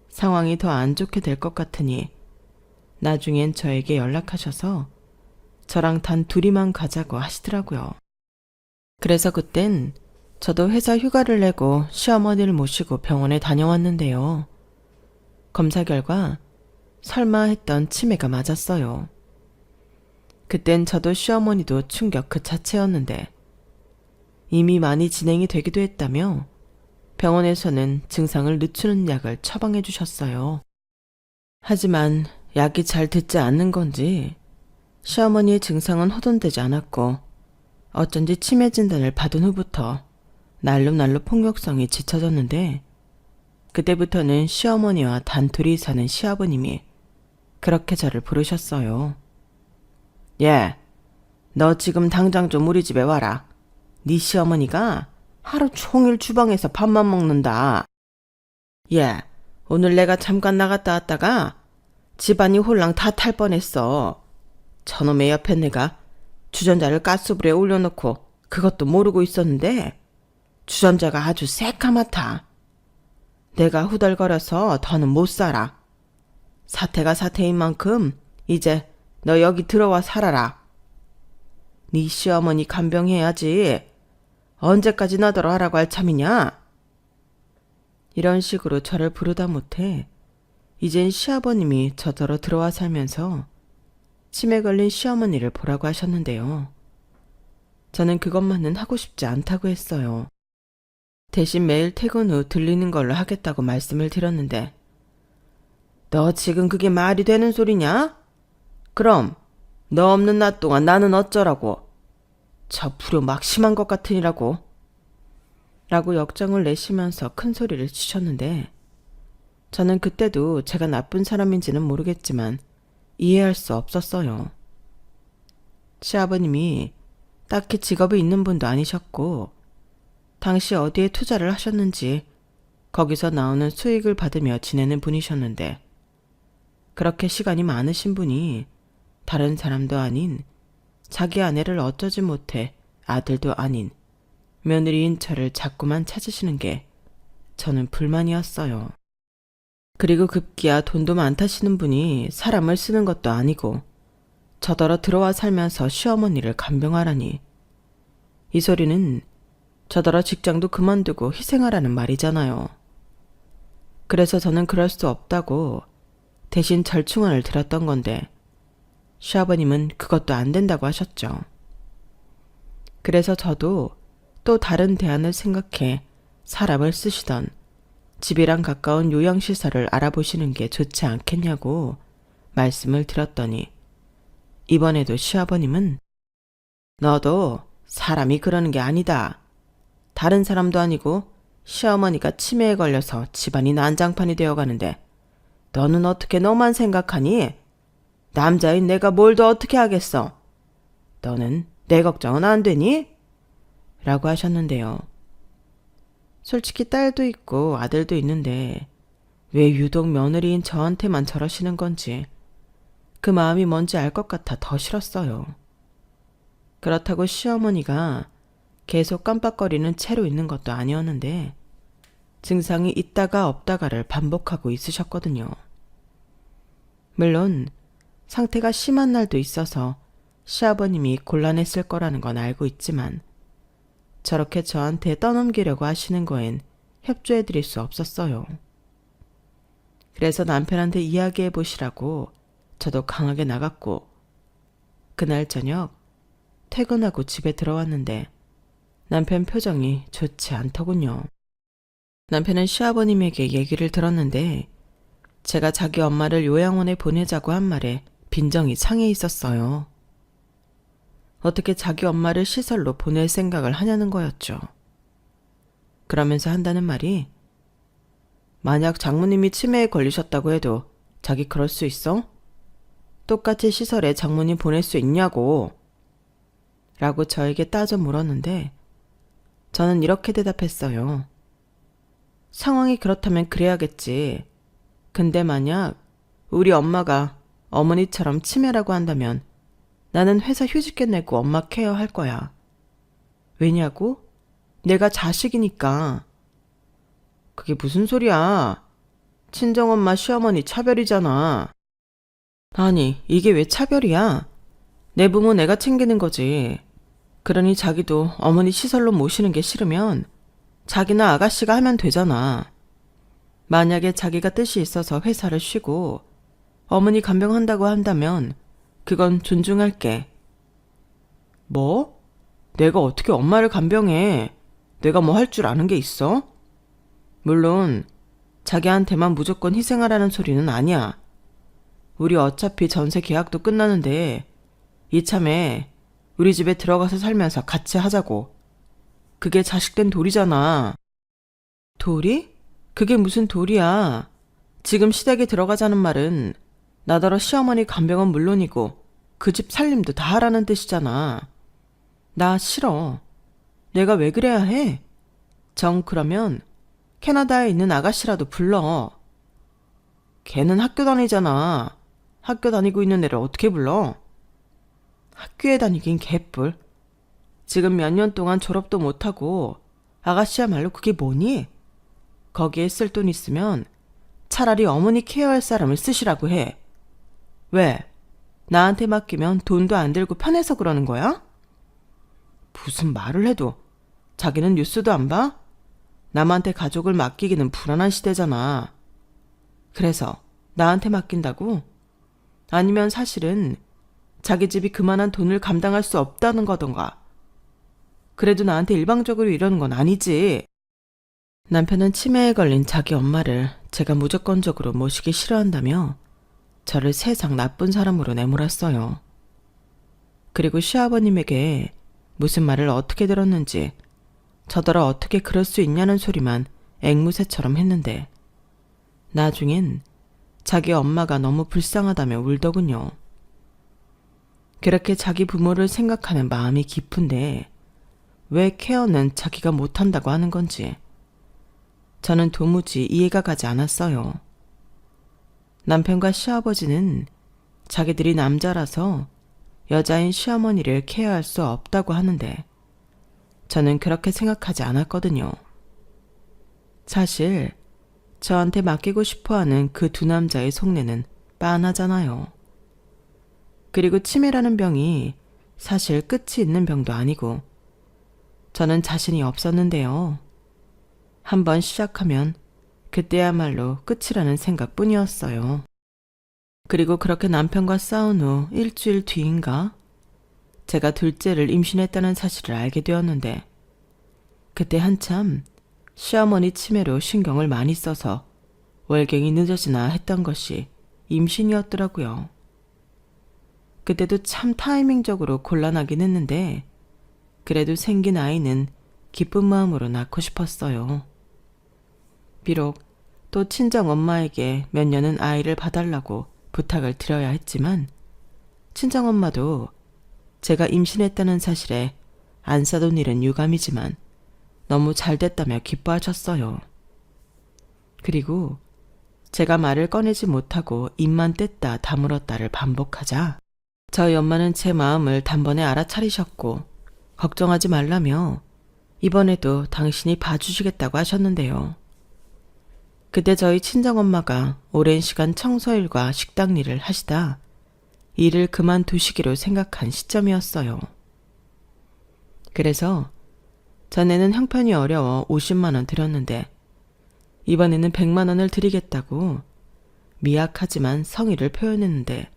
상황이 더 안 좋게 될 것 같으니 나중엔 저에게 연락하셔서 저랑 단 둘이만 가자고 하시더라고요. 그래서 그땐 저도 회사 휴가를 내고 시어머니를 모시고 병원에 다녀왔는데요. 검사 결과 설마 했던 치매가 맞았어요. 그땐 저도 시어머니도 충격 그 자체였는데 이미 많이 진행이 되기도 했다며 병원에서는 증상을 늦추는 약을 처방해 주셨어요. 하지만 약이 잘 듣지 않는 건지 시어머니의 증상은 호전되지 않았고 어쩐지 치매 진단을 받은 후부터 날로 폭력성이 짙어졌는데 그때부터는 시어머니와 단둘이 사는 시아버님이 그렇게 저를 부르셨어요. 예, 너 지금 당장 좀 우리 집에 와라. 네 시어머니가 하루 종일 주방에서 밥만 먹는다. 예, 오늘 내가 잠깐 나갔다 왔다가 집안이 홀랑 다 탈 뻔했어. 저놈의 옆에 내가 주전자를 가스불에 올려놓고 그것도 모르고 있었는데 주전자가 아주 새까맣다. 내가 후덜거려서 더는 못 살아. 사태가 사태인 만큼 이제 너 여기 들어와 살아라. 네 시어머니 간병해야지. 언제까지 너더러 하라고 할 참이냐? 이런 식으로 저를 부르다 못해 이젠 시아버님이 저더러 들어와 살면서 치매 걸린 시어머니를 보라고 하셨는데요. 저는 그것만은 하고 싶지 않다고 했어요. 대신 매일 퇴근 후 들리는 걸로 하겠다고 말씀을 드렸는데 너 지금 그게 말이 되는 소리냐? 그럼 너 없는 낮 동안 나는 어쩌라고? 저 불효 막 심한 것 같으니라고. 라고 역정을 내시면서 큰 소리를 치셨는데 저는 그때도 제가 나쁜 사람인지는 모르겠지만 이해할 수 없었어요. 시아버님이 딱히 직업이 있는 분도 아니셨고 당시 어디에 투자를 하셨는지 거기서 나오는 수익을 받으며 지내는 분이셨는데 그렇게 시간이 많으신 분이 다른 사람도 아닌 자기 아내를 어쩌지 못해 아들도 아닌 며느리인 저를 자꾸만 찾으시는 게 저는 불만이었어요. 그리고 급기야 돈도 많다시는 분이 사람을 쓰는 것도 아니고 저더러 들어와 살면서 시어머니를 간병하라니 이 소리는 저더러 직장도 그만두고 희생하라는 말이잖아요. 그래서 저는 그럴 수 없다고 대신 절충안을 드렸던 건데 시아버님은 그것도 안 된다고 하셨죠. 그래서 저도 또 다른 대안을 생각해 사람을 쓰시던 집이랑 가까운 요양시설을 알아보시는 게 좋지 않겠냐고 말씀을 드렸더니 이번에도 시아버님은 너도 사람이 그러는 게 아니다. 다른 사람도 아니고 시어머니가 치매에 걸려서 집안이 난장판이 되어가는데 너는 어떻게 너만 생각하니? 남자인 내가 뭘 더 어떻게 하겠어? 너는 내 걱정은 안 되니? 라고 하셨는데요. 솔직히 딸도 있고 아들도 있는데 왜 유독 며느리인 저한테만 저러시는 건지 그 마음이 뭔지 알 것 같아 더 싫었어요. 그렇다고 시어머니가 계속 깜빡거리는 채로 있는 것도 아니었는데 증상이 있다가 없다가를 반복하고 있으셨거든요. 물론 상태가 심한 날도 있어서 시아버님이 곤란했을 거라는 건 알고 있지만 저렇게 저한테 떠넘기려고 하시는 거엔 협조해드릴 수 없었어요. 그래서 남편한테 이야기해 보시라고 저도 강하게 나갔고 그날 저녁 퇴근하고 집에 들어왔는데 남편 표정이 좋지 않더군요. 남편은 시아버님에게 얘기를 들었는데 제가 자기 엄마를 요양원에 보내자고 한 말에 빈정이 상해 있었어요. 어떻게 자기 엄마를 시설로 보낼 생각을 하냐는 거였죠. 그러면서 한다는 말이 만약 장모님이 치매에 걸리셨다고 해도 자기 그럴 수 있어? 똑같이 시설에 장모님 보낼 수 있냐고 라고 저에게 따져 물었는데 저는 이렇게 대답했어요. 상황이 그렇다면 그래야겠지. 근데 만약 우리 엄마가 어머니처럼 치매라고 한다면 나는 회사 휴직계 내고 엄마 케어할 거야. 왜냐고? 내가 자식이니까. 그게 무슨 소리야? 친정엄마 시어머니 차별이잖아. 아니, 이게 왜 차별이야? 내 부모 내가 챙기는 거지. 그러니 자기도 어머니 시설로 모시는 게 싫으면 자기나 아가씨가 하면 되잖아. 만약에 자기가 뜻이 있어서 회사를 쉬고 어머니 간병한다고 한다면 그건 존중할게. 뭐? 내가 어떻게 엄마를 간병해? 내가 뭐 할 줄 아는 게 있어? 물론 자기한테만 무조건 희생하라는 소리는 아니야. 우리 어차피 전세 계약도 끝나는데 이참에 우리 집에 들어가서 살면서 같이 하자고. 그게 자식된 도리잖아. 도리? 그게 무슨 도리야. 지금 시댁에 들어가자는 말은 나더러 시어머니 간병은 물론이고 그 집 살림도 다 하라는 뜻이잖아. 나 싫어. 내가 왜 그래야 해? 정 그러면 캐나다에 있는 아가씨라도 불러. 걔는 학교 다니잖아. 학교 다니고 있는 애를 어떻게 불러? 학교에 다니긴 개뿔. 지금 몇 년 동안 졸업도 못하고 아가씨야말로 그게 뭐니? 거기에 쓸 돈 있으면 차라리 어머니 케어할 사람을 쓰시라고 해. 왜? 나한테 맡기면 돈도 안 들고 편해서 그러는 거야? 무슨 말을 해도 자기는 뉴스도 안 봐? 남한테 가족을 맡기기는 불안한 시대잖아. 그래서 나한테 맡긴다고? 아니면 사실은 자기 집이 그만한 돈을 감당할 수 없다는 거던가. 그래도 나한테 일방적으로 이러는 건 아니지. 남편은 치매에 걸린 자기 엄마를 제가 무조건적으로 모시기 싫어한다며 저를 세상 나쁜 사람으로 내몰았어요. 그리고 시아버님에게 무슨 말을 어떻게 들었는지 저더러 어떻게 그럴 수 있냐는 소리만 앵무새처럼 했는데 나중엔 자기 엄마가 너무 불쌍하다며 울더군요. 그렇게 자기 부모를 생각하는 마음이 깊은데 왜 케어는 자기가 못한다고 하는 건지 저는 도무지 이해가 가지 않았어요. 남편과 시아버지는 자기들이 남자라서 여자인 시어머니를 케어할 수 없다고 하는데 저는 그렇게 생각하지 않았거든요. 사실 저한테 맡기고 싶어하는 그 두 남자의 속내는 빤하잖아요. 그리고 치매라는 병이 사실 끝이 있는 병도 아니고 저는 자신이 없었는데요. 한번 시작하면 그때야말로 끝이라는 생각뿐이었어요. 그리고 그렇게 남편과 싸운 후 일주일 뒤인가 제가 둘째를 임신했다는 사실을 알게 되었는데 그때 한참 시어머니 치매로 신경을 많이 써서 월경이 늦어지나 했던 것이 임신이었더라고요. 그때도 참 타이밍적으로 곤란하긴 했는데 그래도 생긴 아이는 기쁜 마음으로 낳고 싶었어요. 비록 또 친정 엄마에게 몇 년은 아이를 봐달라고 부탁을 드려야 했지만 친정엄마도 제가 임신했다는 사실에 안 싸돈 일은 유감이지만 너무 잘 됐다며 기뻐하셨어요. 그리고 제가 말을 꺼내지 못하고 입만 뗐다 다물었다를 반복하자 저희 엄마는 제 마음을 단번에 알아차리셨고 걱정하지 말라며 이번에도 당신이 봐주시겠다고 하셨는데요. 그때 저희 친정엄마가 오랜 시간 청소일과 식당 일을 하시다 일을 그만두시기로 생각한 시점이었어요. 그래서 전에는 형편이 어려워 50만 원 드렸는데 이번에는 100만 원을 드리겠다고 미약하지만 성의를 표현했는데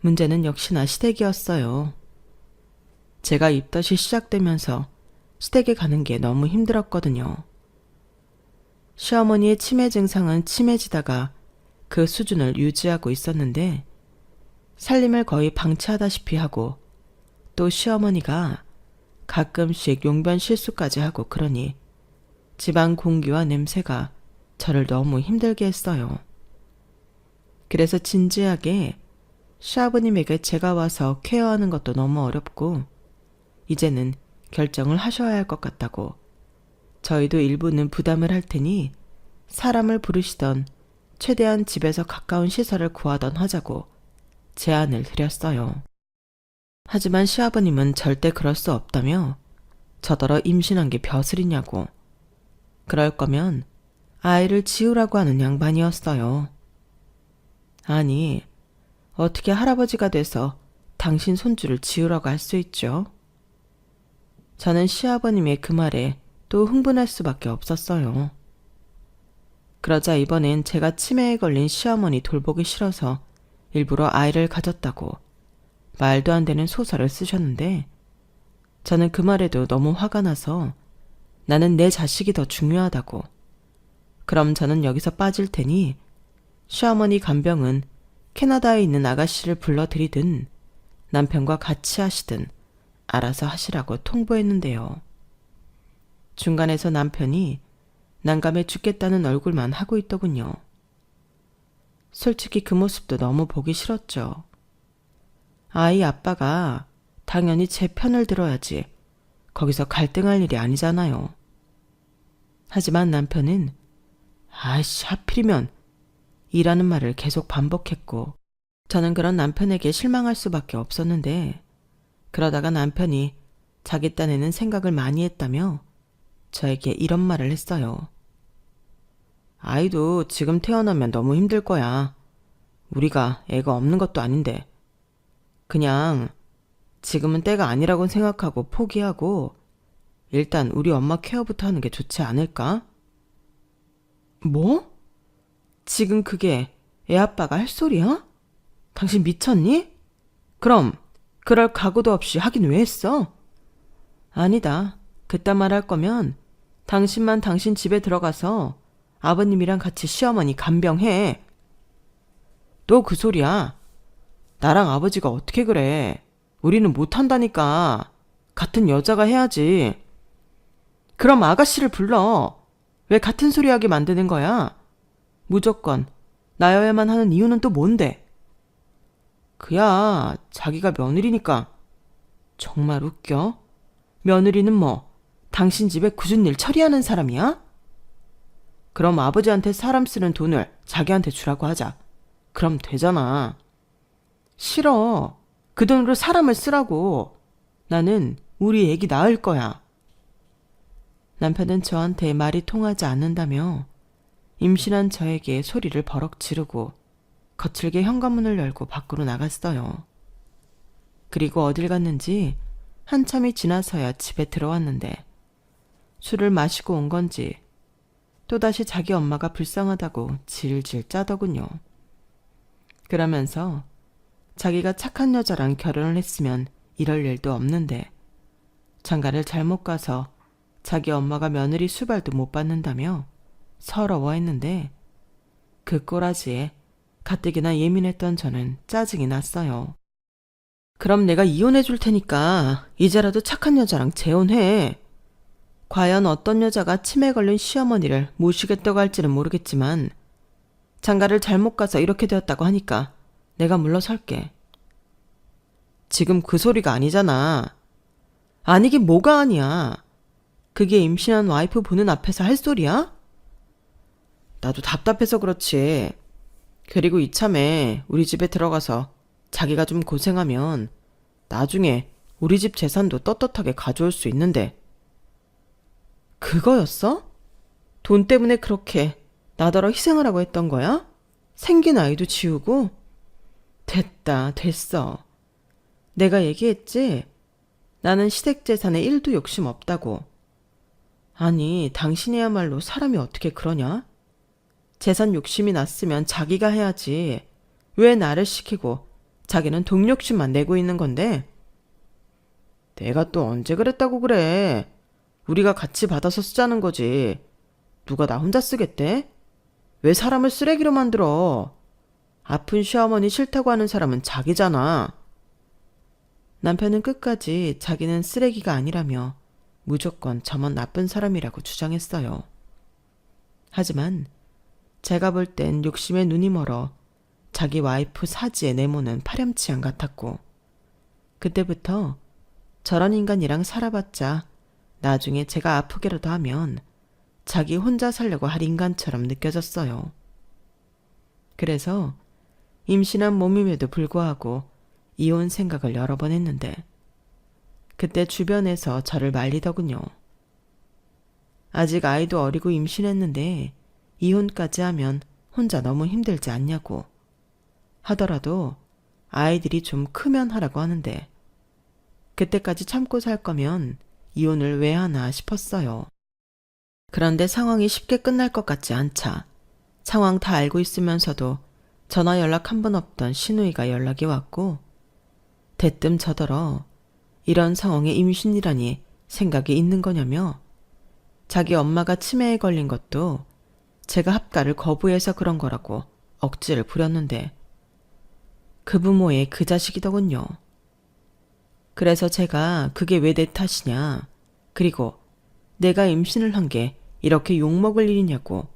문제는 역시나 시댁이었어요. 제가 입덧이 시작되면서 시댁에 가는 게 너무 힘들었거든요. 시어머니의 치매 증상은 심해지다가 그 수준을 유지하고 있었는데 살림을 거의 방치하다시피 하고 또 시어머니가 가끔씩 용변 실수까지 하고 그러니 집안 공기와 냄새가 저를 너무 힘들게 했어요. 그래서 진지하게 시아버님에게 제가 와서 케어하는 것도 너무 어렵고 이제는 결정을 하셔야 할 것 같다고 저희도 일부는 부담을 할 테니 사람을 부르시던 최대한 집에서 가까운 시설을 구하던 하자고 제안을 드렸어요. 하지만 시아버님은 절대 그럴 수 없다며 저더러 임신한 게 벼슬이냐고 그럴 거면 아이를 지우라고 하는 양반이었어요. 아니 어떻게 할아버지가 돼서 당신 손주를 지우라고 할 수 있죠? 저는 시아버님의 그 말에 또 흥분할 수밖에 없었어요. 그러자 이번엔 제가 치매에 걸린 시어머니 돌보기 싫어서 일부러 아이를 가졌다고 말도 안 되는 소설을 쓰셨는데 저는 그 말에도 너무 화가 나서 나는 내 자식이 더 중요하다고 그럼 저는 여기서 빠질 테니 시어머니 간병은 캐나다에 있는 아가씨를 불러들이든 남편과 같이 하시든 알아서 하시라고 통보했는데요. 중간에서 남편이 난감해 죽겠다는 얼굴만 하고 있더군요. 솔직히 그 모습도 너무 보기 싫었죠. 아이 아빠가 당연히 제 편을 들어야지 거기서 갈등할 일이 아니잖아요. 하지만 남편은 아이씨 하필이면 이라는 말을 계속 반복했고 저는 그런 남편에게 실망할 수밖에 없었는데 그러다가 남편이 자기 딴에는 생각을 많이 했다며 저에게 이런 말을 했어요. 아이도 지금 태어나면 너무 힘들 거야. 우리가 애가 없는 것도 아닌데. 그냥 지금은 때가 아니라고 생각하고 포기하고 일단 우리 엄마 케어부터 하는 게 좋지 않을까? 뭐? 지금 그게 애 아빠가 할 소리야? 당신 미쳤니? 그럼 그럴 각오도 없이 하긴 왜 했어? 아니다. 그딴 말 할 거면 당신만 당신 집에 들어가서 아버님이랑 같이 시어머니 간병해. 또 그 소리야. 나랑 아버지가 어떻게 그래. 우리는 못한다니까. 같은 여자가 해야지. 그럼 아가씨를 불러. 왜 같은 소리 하게 만드는 거야? 무조건 나여야만 하는 이유는 또 뭔데? 그야 자기가 며느리니까. 정말 웃겨. 며느리는 뭐 당신 집에 굳은 일 처리하는 사람이야? 그럼 아버지한테 사람 쓰는 돈을 자기한테 주라고 하자. 그럼 되잖아. 싫어. 그 돈으로 사람을 쓰라고. 나는 우리 애기 낳을 거야. 남편은 저한테 말이 통하지 않는다며 임신한 저에게 소리를 버럭 지르고 거칠게 현관문을 열고 밖으로 나갔어요. 그리고 어딜 갔는지 한참이 지나서야 집에 들어왔는데 술을 마시고 온 건지 또다시 자기 엄마가 불쌍하다고 질질 짜더군요. 그러면서 자기가 착한 여자랑 결혼을 했으면 이럴 일도 없는데 장가를 잘못 가서 자기 엄마가 며느리 수발도 못 받는다며 서러워했는데 그 꼬라지에 가뜩이나 예민했던 저는 짜증이 났어요. 그럼 내가 이혼해 줄 테니까 이제라도 착한 여자랑 재혼해. 과연 어떤 여자가 치매 걸린 시어머니를 모시겠다고 할지는 모르겠지만 장가를 잘못 가서 이렇게 되었다고 하니까 내가 물러설게. 지금 그 소리가 아니잖아. 아니긴 뭐가 아니야. 그게 임신한 와이프 보는 앞에서 할 소리야? 나도 답답해서 그렇지. 그리고 이참에 우리 집에 들어가서 자기가 좀 고생하면 나중에 우리 집 재산도 떳떳하게 가져올 수 있는데. 그거였어? 돈 때문에 그렇게 나더러 희생을 하고 했던 거야? 생긴 아이도 지우고? 됐다, 됐어. 내가 얘기했지? 나는 시댁 재산에 1도 욕심 없다고. 아니, 당신이야말로 사람이 어떻게 그러냐? 재산 욕심이 났으면 자기가 해야지. 왜 나를 시키고 자기는 돈 욕심만 내고 있는 건데? 내가 또 언제 그랬다고 그래. 우리가 같이 받아서 쓰자는 거지. 누가 나 혼자 쓰겠대? 왜 사람을 쓰레기로 만들어? 아픈 시어머니 싫다고 하는 사람은 자기잖아. 남편은 끝까지 자기는 쓰레기가 아니라며 무조건 저만 나쁜 사람이라고 주장했어요. 하지만 제가 볼 땐 욕심에 눈이 멀어 자기 와이프 사지의 내모는 파렴치 안 같았고, 그때부터 저런 인간이랑 살아봤자 나중에 제가 아프게라도 하면 자기 혼자 살려고 할 인간처럼 느껴졌어요. 그래서 임신한 몸임에도 불구하고 이혼 생각을 여러 번 했는데 그때 주변에서 저를 말리더군요. 아직 아이도 어리고 임신했는데 이혼까지 하면 혼자 너무 힘들지 않냐고. 하더라도 아이들이 좀 크면 하라고 하는데 그때까지 참고 살 거면 이혼을 왜 하나 싶었어요. 그런데 상황이 쉽게 끝날 것 같지 않자 상황 다 알고 있으면서도 전화 연락 한 번 없던 시누이가 연락이 왔고, 대뜸 저더러 이런 상황에 임신이라니 생각이 있는 거냐며 자기 엄마가 치매에 걸린 것도 제가 합가를 거부해서 그런 거라고 억지를 부렸는데 그 부모의 그 자식이더군요. 그래서 제가 그게 왜 내 탓이냐, 그리고 내가 임신을 한 게 이렇게 욕먹을 일이냐고,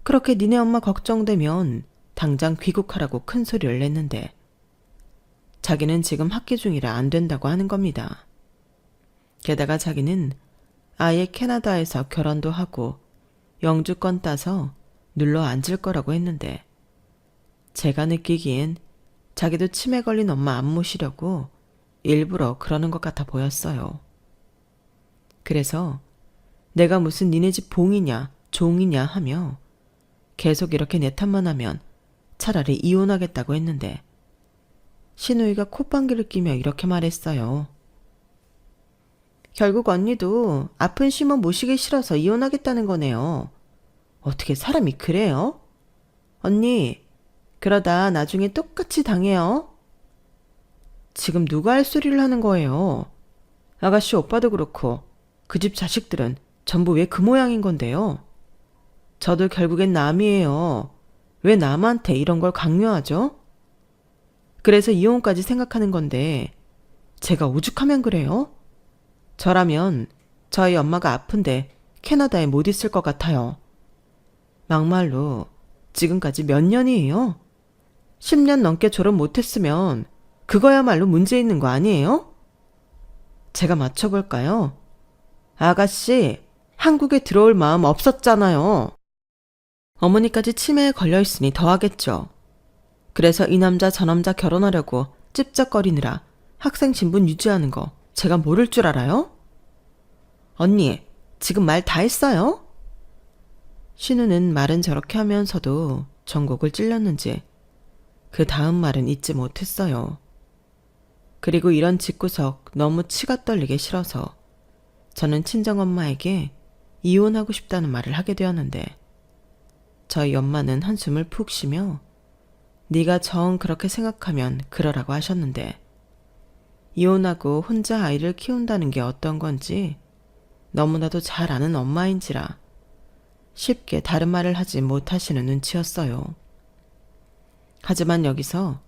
그렇게 니네 엄마 걱정되면 당장 귀국하라고 큰 소리를 냈는데 자기는 지금 학기 중이라 안 된다고 하는 겁니다. 게다가 자기는 아예 캐나다에서 결혼도 하고 영주권 따서 눌러 앉을 거라고 했는데 제가 느끼기엔 자기도 치매 걸린 엄마 안 모시려고 일부러 그러는 것 같아 보였어요. 그래서 내가 무슨 니네 집 봉이냐 종이냐 하며 계속 이렇게 내 탓만 하면 차라리 이혼하겠다고 했는데 시누이가 콧방귀를 끼며 이렇게 말했어요. 결국 언니도 아픈 시모 모시기 싫어서 이혼하겠다는 거네요. 어떻게 사람이 그래요? 언니, 그러다 나중에 똑같이 당해요. 지금 누가 할 소리를 하는 거예요? 아가씨 오빠도 그렇고 그 집 자식들은 전부 왜 그 모양인 건데요? 저도 결국엔 남이에요. 왜 남한테 이런 걸 강요하죠? 그래서 이혼까지 생각하는 건데 제가 오죽하면 그래요? 저라면 저희 엄마가 아픈데 캐나다에 못 있을 것 같아요. 막말로 지금까지 몇 년이에요? 10년 넘게 졸업 못했으면 그거야말로 문제 있는 거 아니에요? 제가 맞춰볼까요? 아가씨, 한국에 들어올 마음 없었잖아요. 어머니까지 치매에 걸려있으니 더하겠죠. 그래서 이 남자 저 남자 결혼하려고 찝쩍거리느라 학생 신분 유지하는 거 제가 모를 줄 알아요? 언니, 지금 말 다 했어요? 신우는 말은 저렇게 하면서도 전곡을 찔렸는지 그 다음 말은 잊지 못했어요. 그리고 이런 집구석 너무 치가 떨리게 싫어서 저는 친정엄마에게 이혼하고 싶다는 말을 하게 되었는데 저희 엄마는 한숨을 푹 쉬며 네가 정 그렇게 생각하면 그러라고 하셨는데 이혼하고 혼자 아이를 키운다는 게 어떤 건지 너무나도 잘 아는 엄마인지라 쉽게 다른 말을 하지 못하시는 눈치였어요. 하지만 여기서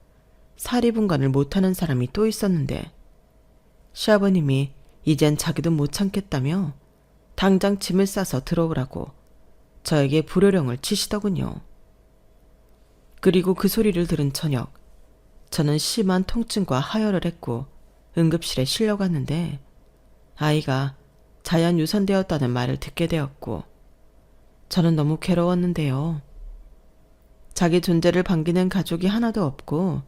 사리분간을 못하는 사람이 또 있었는데 시아버님이 이젠 자기도 못 참겠다며 당장 짐을 싸서 들어오라고 저에게 불효령을 치시더군요. 그리고 그 소리를 들은 저녁 저는 심한 통증과 하혈을 했고 응급실에 실려갔는데 아이가 자연 유산되었다는 말을 듣게 되었고 저는 너무 괴로웠는데요. 자기 존재를 반기는 가족이 하나도 없고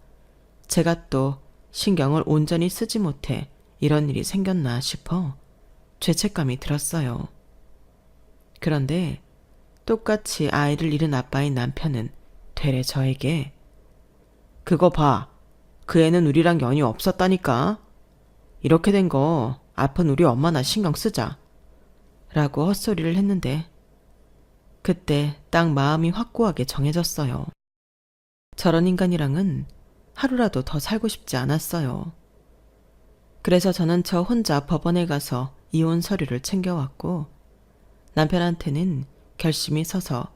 제가 또 신경을 온전히 쓰지 못해 이런 일이 생겼나 싶어 죄책감이 들었어요. 그런데 똑같이 아이를 잃은 아빠인 남편은 되레 저에게 그거 봐. 그 애는 우리랑 연이 없었다니까. 이렇게 된 거 아픈 우리 엄마나 신경 쓰자. 라고 헛소리를 했는데 그때 딱 마음이 확고하게 정해졌어요. 저런 인간이랑은 하루라도 더 살고 싶지 않았어요. 그래서 저는 저 혼자 법원에 가서 이혼 서류를 챙겨왔고 남편한테는 결심이 서서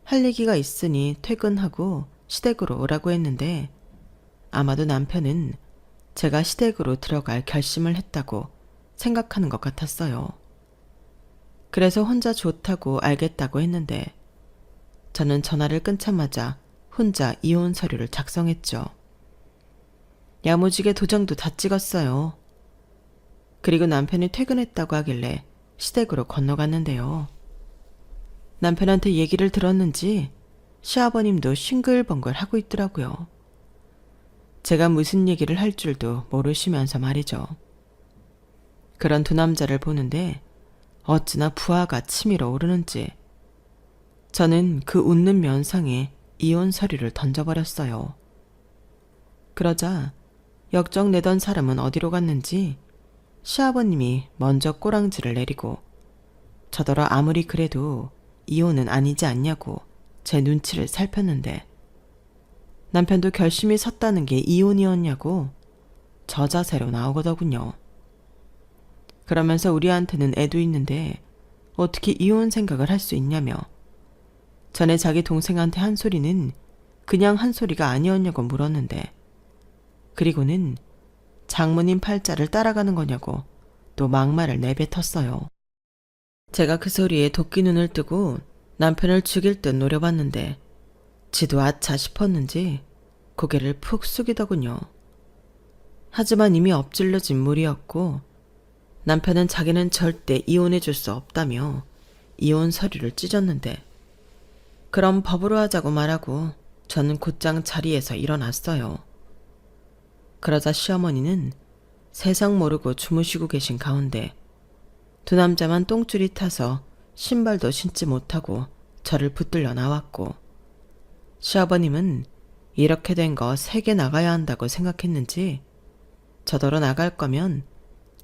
할 얘기가 있으니 퇴근하고 시댁으로 오라고 했는데 아마도 남편은 제가 시댁으로 들어갈 결심을 했다고 생각하는 것 같았어요. 그래서 혼자 좋다고 알겠다고 했는데 저는 전화를 끊자마자 혼자 이혼 서류를 작성했죠. 야무지게 도장도 다 찍었어요. 그리고 남편이 퇴근했다고 하길래 시댁으로 건너갔는데요. 남편한테 얘기를 들었는지 시아버님도 싱글벙글 하고 있더라고요. 제가 무슨 얘기를 할 줄도 모르시면서 말이죠. 그런 두 남자를 보는데 어찌나 부하가 치밀어 오르는지 저는 그 웃는 면상에 이혼 서류를 던져버렸어요. 그러자 역정 내던 사람은 어디로 갔는지 시아버님이 먼저 꼬랑지를 내리고 저더러 아무리 그래도 이혼은 아니지 않냐고 제 눈치를 살폈는데 남편도 결심이 섰다는 게 이혼이었냐고 저 자세로 나오거더군요. 그러면서 우리한테는 애도 있는데 어떻게 이혼 생각을 할 수 있냐며 전에 자기 동생한테 한 소리는 그냥 한 소리가 아니었냐고 물었는데 그리고는 장모님 팔자를 따라가는 거냐고 또 막말을 내뱉었어요. 제가 그 소리에 도끼 눈을 뜨고 남편을 죽일 듯 노려봤는데 지도 아차 싶었는지 고개를 푹 숙이더군요. 하지만 이미 엎질러진 물이었고 남편은 자기는 절대 이혼해 줄 수 없다며 이혼 서류를 찢었는데 그럼 법으로 하자고 말하고 저는 곧장 자리에서 일어났어요. 그러자 시어머니는 세상 모르고 주무시고 계신 가운데 두 남자만 똥줄이 타서 신발도 신지 못하고 저를 붙들려 나왔고 시아버님은 이렇게 된 거 세게 나가야 한다고 생각했는지 저더러 나갈 거면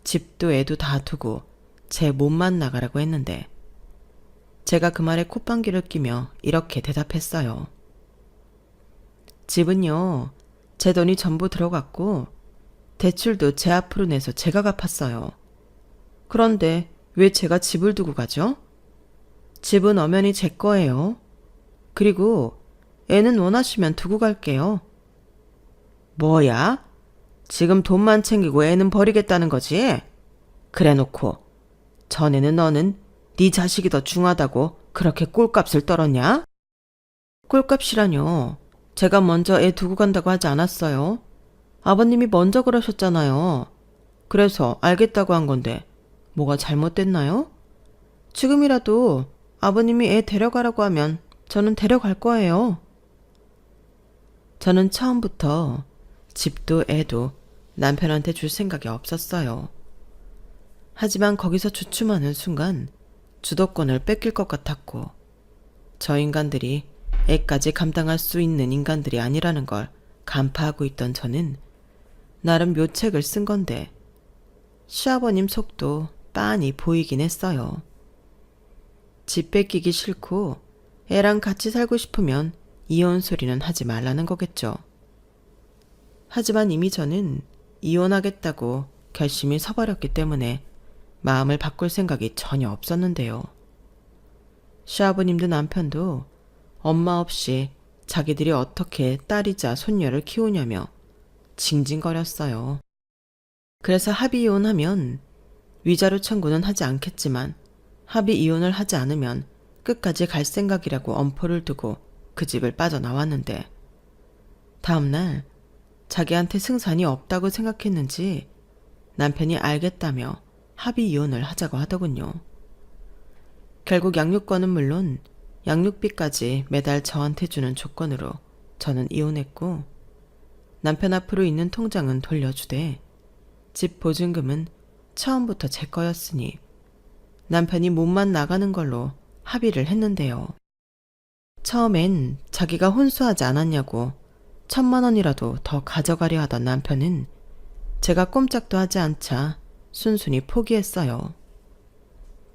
집도 애도 다 두고 제 몸만 나가라고 했는데 제가 그 말에 콧방귀를 끼며 이렇게 대답했어요. 집은요, 제 돈이 전부 들어갔고 대출도 제 앞으로 내서 제가 갚았어요. 그런데 왜 제가 집을 두고 가죠? 집은 엄연히 제 거예요. 그리고 애는 원하시면 두고 갈게요. 뭐야? 지금 돈만 챙기고 애는 버리겠다는 거지? 그래놓고 전에는 너는 네 자식이 더 중하다고 그렇게 꼴값을 떨었냐? 꼴값이라뇨. 제가 먼저 애 두고 간다고 하지 않았어요. 아버님이 먼저 그러셨잖아요. 그래서 알겠다고 한 건데 뭐가 잘못됐나요? 지금이라도 아버님이 애 데려가라고 하면 저는 데려갈 거예요. 저는 처음부터 집도 애도 남편한테 줄 생각이 없었어요. 하지만 거기서 주춤하는 순간 주도권을 뺏길 것 같았고 저 인간들이 애까지 감당할 수 있는 인간들이 아니라는 걸 간파하고 있던 저는 나름 묘책을 쓴 건데 시아버님 속도 빤히 보이긴 했어요. 집 뺏기기 싫고 애랑 같이 살고 싶으면 이혼 소리는 하지 말라는 거겠죠. 하지만 이미 저는 이혼하겠다고 결심이 서버렸기 때문에 마음을 바꿀 생각이 전혀 없었는데요. 시아버님도 남편도 엄마 없이 자기들이 어떻게 딸이자 손녀를 키우냐며 징징거렸어요. 그래서 합의 이혼하면 위자료 청구는 하지 않겠지만 합의 이혼을 하지 않으면 끝까지 갈 생각이라고 엄포를 두고 그 집을 빠져나왔는데 다음날 자기한테 승산이 없다고 생각했는지 남편이 알겠다며 합의 이혼을 하자고 하더군요. 결국 양육권은 물론 양육비까지 매달 저한테 주는 조건으로 저는 이혼했고, 남편 앞으로 있는 통장은 돌려주되 집 보증금은 처음부터 제 거였으니 남편이 몸만 나가는 걸로 합의를 했는데요. 처음엔 자기가 혼수하지 않았냐고 1,000만 원이라도 더 가져가려 하던 남편은 제가 꼼짝도 하지 않자 순순히 포기했어요.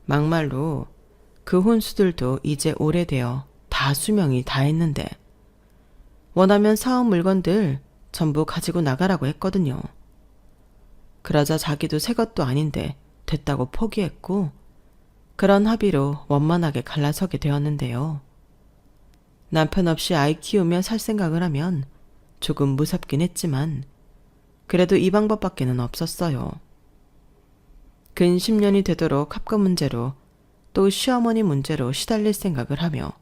막말로 그 혼수들도 이제 오래되어 다 수명이 다 했는데 원하면 사온 물건들 전부 가지고 나가라고 했거든요. 그러자 자기도 새 것도 아닌데 됐다고 포기했고, 그런 합의로 원만하게 갈라서게 되었는데요. 남편 없이 아이 키우며 살 생각을 하면 조금 무섭긴 했지만 그래도 이 방법밖에는 없었어요. 근 10년이 되도록 합금 문제로 또 시어머니 문제로 시달릴 생각을 하며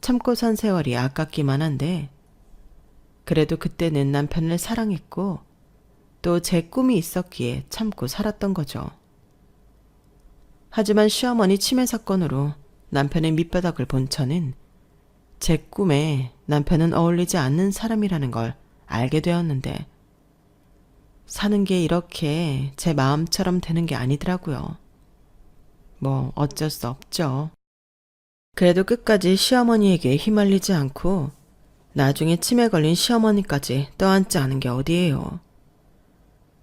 참고 산 세월이 아깝기만 한데, 그래도 그때는 남편을 사랑했고 또 제 꿈이 있었기에 참고 살았던 거죠. 하지만 시어머니 치매 사건으로 남편의 밑바닥을 본 저는 제 꿈에 남편은 어울리지 않는 사람이라는 걸 알게 되었는데, 사는 게 이렇게 제 마음처럼 되는 게 아니더라고요. 뭐 어쩔 수 없죠. 그래도 끝까지 시어머니에게 휘말리지 않고 나중에 치매 걸린 시어머니까지 떠안지 않은 게 어디예요.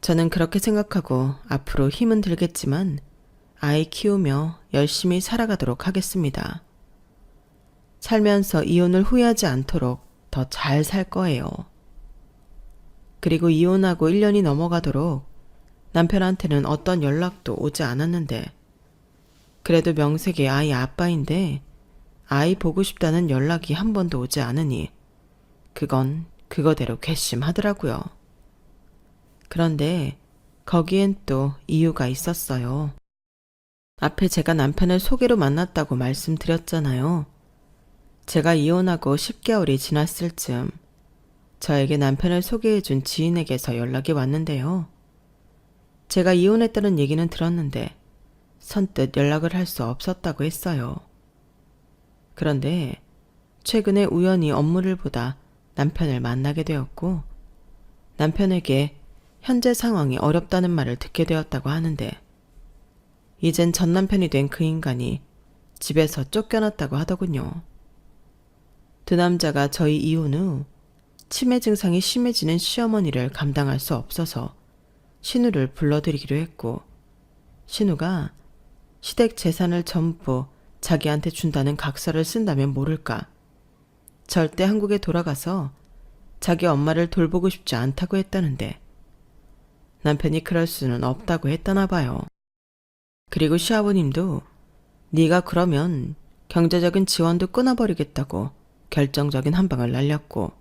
저는 그렇게 생각하고 앞으로 힘은 들겠지만 아이 키우며 열심히 살아가도록 하겠습니다. 살면서 이혼을 후회하지 않도록 더 잘 살 거예요. 그리고 이혼하고 1년이 넘어가도록 남편한테는 어떤 연락도 오지 않았는데, 그래도 명색이 아이 아빠인데 아이 보고 싶다는 연락이 한 번도 오지 않으니 그건 그거대로 괘씸하더라고요. 그런데 거기엔 또 이유가 있었어요. 앞에 제가 남편을 소개로 만났다고 말씀드렸잖아요. 제가 이혼하고 10개월이 지났을 즈음 저에게 남편을 소개해준 지인에게서 연락이 왔는데요. 제가 이혼했다는 얘기는 들었는데 선뜻 연락을 할 수 없었다고 했어요. 그런데 최근에 우연히 업무를 보다 남편을 만나게 되었고, 남편에게 현재 상황이 어렵다는 말을 듣게 되었다고 하는데, 이젠 전 남편이 된 그 인간이 집에서 쫓겨났다고 하더군요. 두 남자가 저희 이혼 후 치매 증상이 심해지는 시어머니를 감당할 수 없어서 신우를 불러들이기로 했고, 신우가 시댁 재산을 전부 자기한테 준다는 각서를 쓴다면 모를까, 절대 한국에 돌아가서 자기 엄마를 돌보고 싶지 않다고 했다는데 남편이 그럴 수는 없다고 했다나 봐요. 그리고 시아버님도 네가 그러면 경제적인 지원도 끊어버리겠다고 결정적인 한 방을 날렸고,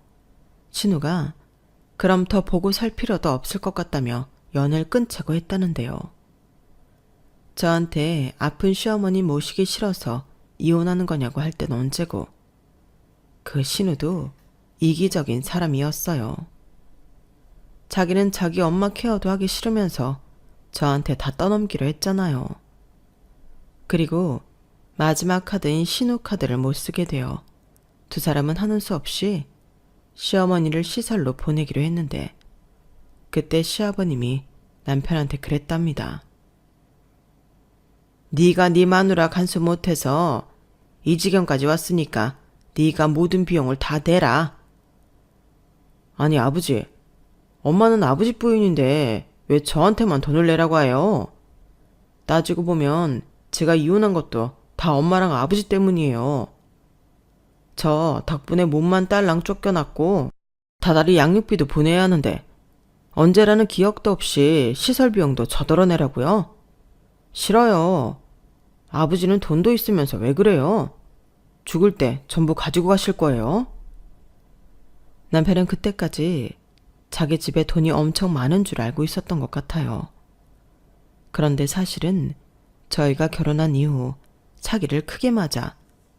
신우가 그럼 더 보고 살 필요도 없을 것 같다며 연을 끊자고 했다는데요. 저한테 아픈 시어머니 모시기 싫어서 이혼하는 거냐고 할 땐 언제고, 그 신우도 이기적인 사람이었어요. 자기는 자기 엄마 케어도 하기 싫으면서 저한테 다 떠넘기로 했잖아요. 그리고 마지막 카드인 신우 카드를 못 쓰게 되어 두 사람은 하는 수 없이 시어머니를 시설로 보내기로 했는데, 그때 시아버님이 남편한테 그랬답니다. 네가 네 마누라 간수 못해서 이 지경까지 왔으니까 네가 모든 비용을 다 대라. 아니 아버지, 엄마는 아버지 부인인데 왜 저한테만 돈을 내라고 해요? 따지고 보면 제가 이혼한 것도 다 엄마랑 아버지 때문이에요. 저 덕분에 몸만 딸랑 쫓겨났고 다달이 양육비도 보내야 하는데 언제라는 기억도 없이 시설 비용도 저더러 내라고요? 싫어요. 아버지는 돈도 있으면서 왜 그래요? 죽을 때 전부 가지고 가실 거예요? 남편은 그때까지 자기 집에 돈이 엄청 많은 줄 알고 있었던 것 같아요. 그런데 사실은 저희가 결혼한 이후 사기를 크게 맞아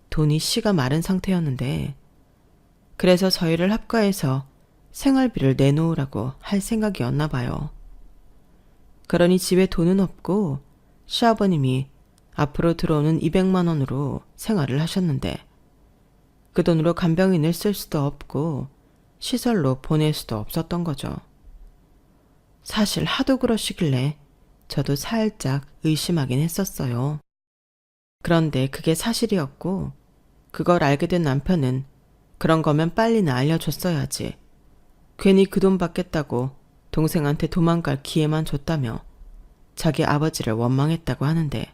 돈이 씨가 마른 상태였는데, 그래서 저희를 합가해서 생활비를 내놓으라고 할 생각이었나 봐요. 그러니 집에 돈은 없고 시아버님이 앞으로 들어오는 200만 원으로 생활을 하셨는데 그 돈으로 간병인을 쓸 수도 없고 시설로 보낼 수도 없었던 거죠. 사실 하도 그러시길래 저도 살짝 의심하긴 했었어요. 그런데 그게 사실이었고 그걸 알게 된 남편은 그런 거면 빨리는 알려줬어야지. 괜히 그 돈 받겠다고 동생한테 도망갈 기회만 줬다며 자기 아버지를 원망했다고 하는데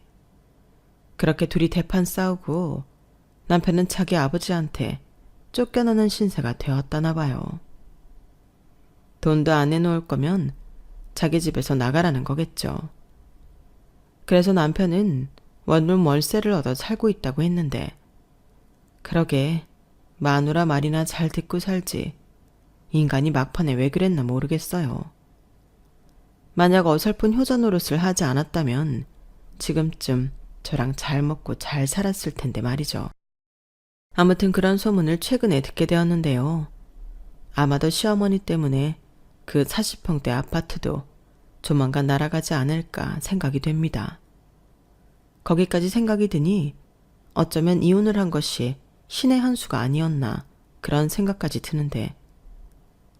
그렇게 둘이 대판 싸우고 남편은 자기 아버지한테 쫓겨나는 신세가 되었다나 봐요. 돈도 안 내놓을 거면 자기 집에서 나가라는 거겠죠. 그래서 남편은 원룸 월세를 얻어 살고 있다고 했는데 그러게 마누라 말이나 잘 듣고 살지 인간이 막판에 왜 그랬나 모르겠어요. 만약 어설픈 효자 노릇을 하지 않았다면 지금쯤 저랑 잘 먹고 잘 살았을 텐데 말이죠. 아무튼 그런 소문을 최근에 듣게 되었는데요. 아마도 시어머니 때문에 그 40평대 아파트도 조만간 날아가지 않을까 생각이 됩니다. 거기까지 생각이 드니 어쩌면 이혼을 한 것이 신의 한 수가 아니었나 그런 생각까지 드는데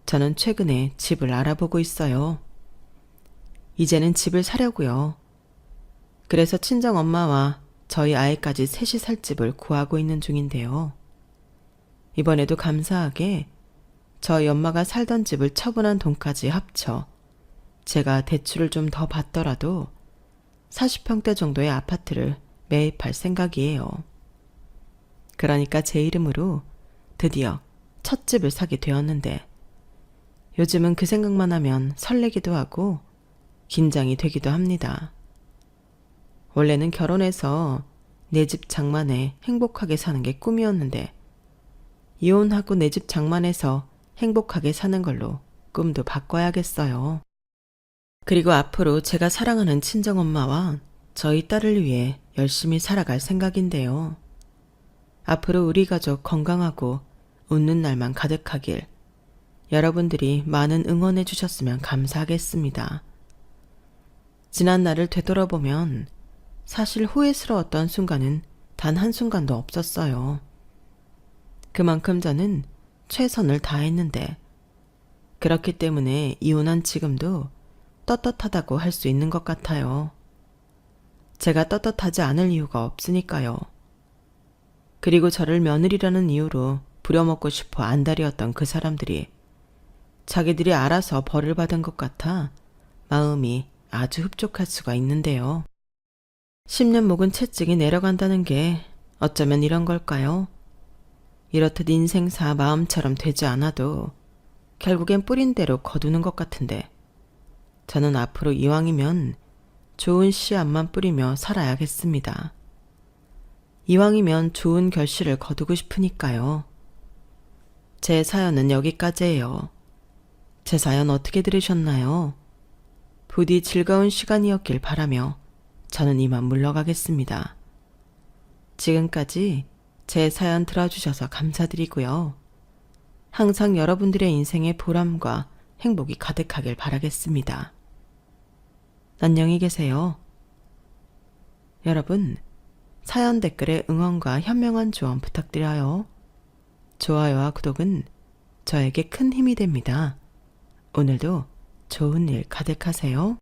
저는 최근에 집을 알아보고 있어요. 이제는 집을 사려고요. 그래서 친정엄마와 저희 아이까지 셋이 살 집을 구하고 있는 중인데요. 이번에도 감사하게 저희 엄마가 살던 집을 처분한 돈까지 합쳐 제가 대출을 좀 더 받더라도 40평대 정도의 아파트를 매입할 생각이에요. 그러니까 제 이름으로 드디어 첫 집을 사게 되었는데 요즘은 그 생각만 하면 설레기도 하고 긴장이 되기도 합니다. 원래는 결혼해서 내 집 장만에 행복하게 사는 게 꿈이었는데 이혼하고 내 집 장만해서 행복하게 사는 걸로 꿈도 바꿔야겠어요. 그리고 앞으로 제가 사랑하는 친정엄마와 저희 딸을 위해 열심히 살아갈 생각인데요. 앞으로 우리 가족 건강하고 웃는 날만 가득하길 여러분들이 많은 응원해 주셨으면 감사하겠습니다. 지난 날을 되돌아보면 사실 후회스러웠던 순간은 단 한순간도 없었어요. 그만큼 저는 최선을 다했는데 그렇기 때문에 이혼한 지금도 떳떳하다고 할 수 있는 것 같아요. 제가 떳떳하지 않을 이유가 없으니까요. 그리고 저를 며느리라는 이유로 부려먹고 싶어 안달이었던 그 사람들이 자기들이 알아서 벌을 받은 것 같아 마음이 아주 흡족할 수가 있는데요. 10년 묵은 채찍이 내려간다는 게 어쩌면 이런 걸까요? 이렇듯 인생사 마음처럼 되지 않아도 결국엔 뿌린 대로 거두는 것 같은데 저는 앞으로 이왕이면 좋은 씨앗만 뿌리며 살아야겠습니다. 이왕이면 좋은 결실을 거두고 싶으니까요. 제 사연은 여기까지예요. 제 사연 어떻게 들으셨나요? 부디 즐거운 시간이었길 바라며 저는 이만 물러가겠습니다. 지금까지 제 사연 들어주셔서 감사드리고요. 항상 여러분들의 인생에 보람과 행복이 가득하길 바라겠습니다. 안녕히 계세요. 여러분, 사연 댓글에 응원과 현명한 조언 부탁드려요. 좋아요와 구독은 저에게 큰 힘이 됩니다. 오늘도 좋은 일 가득하세요.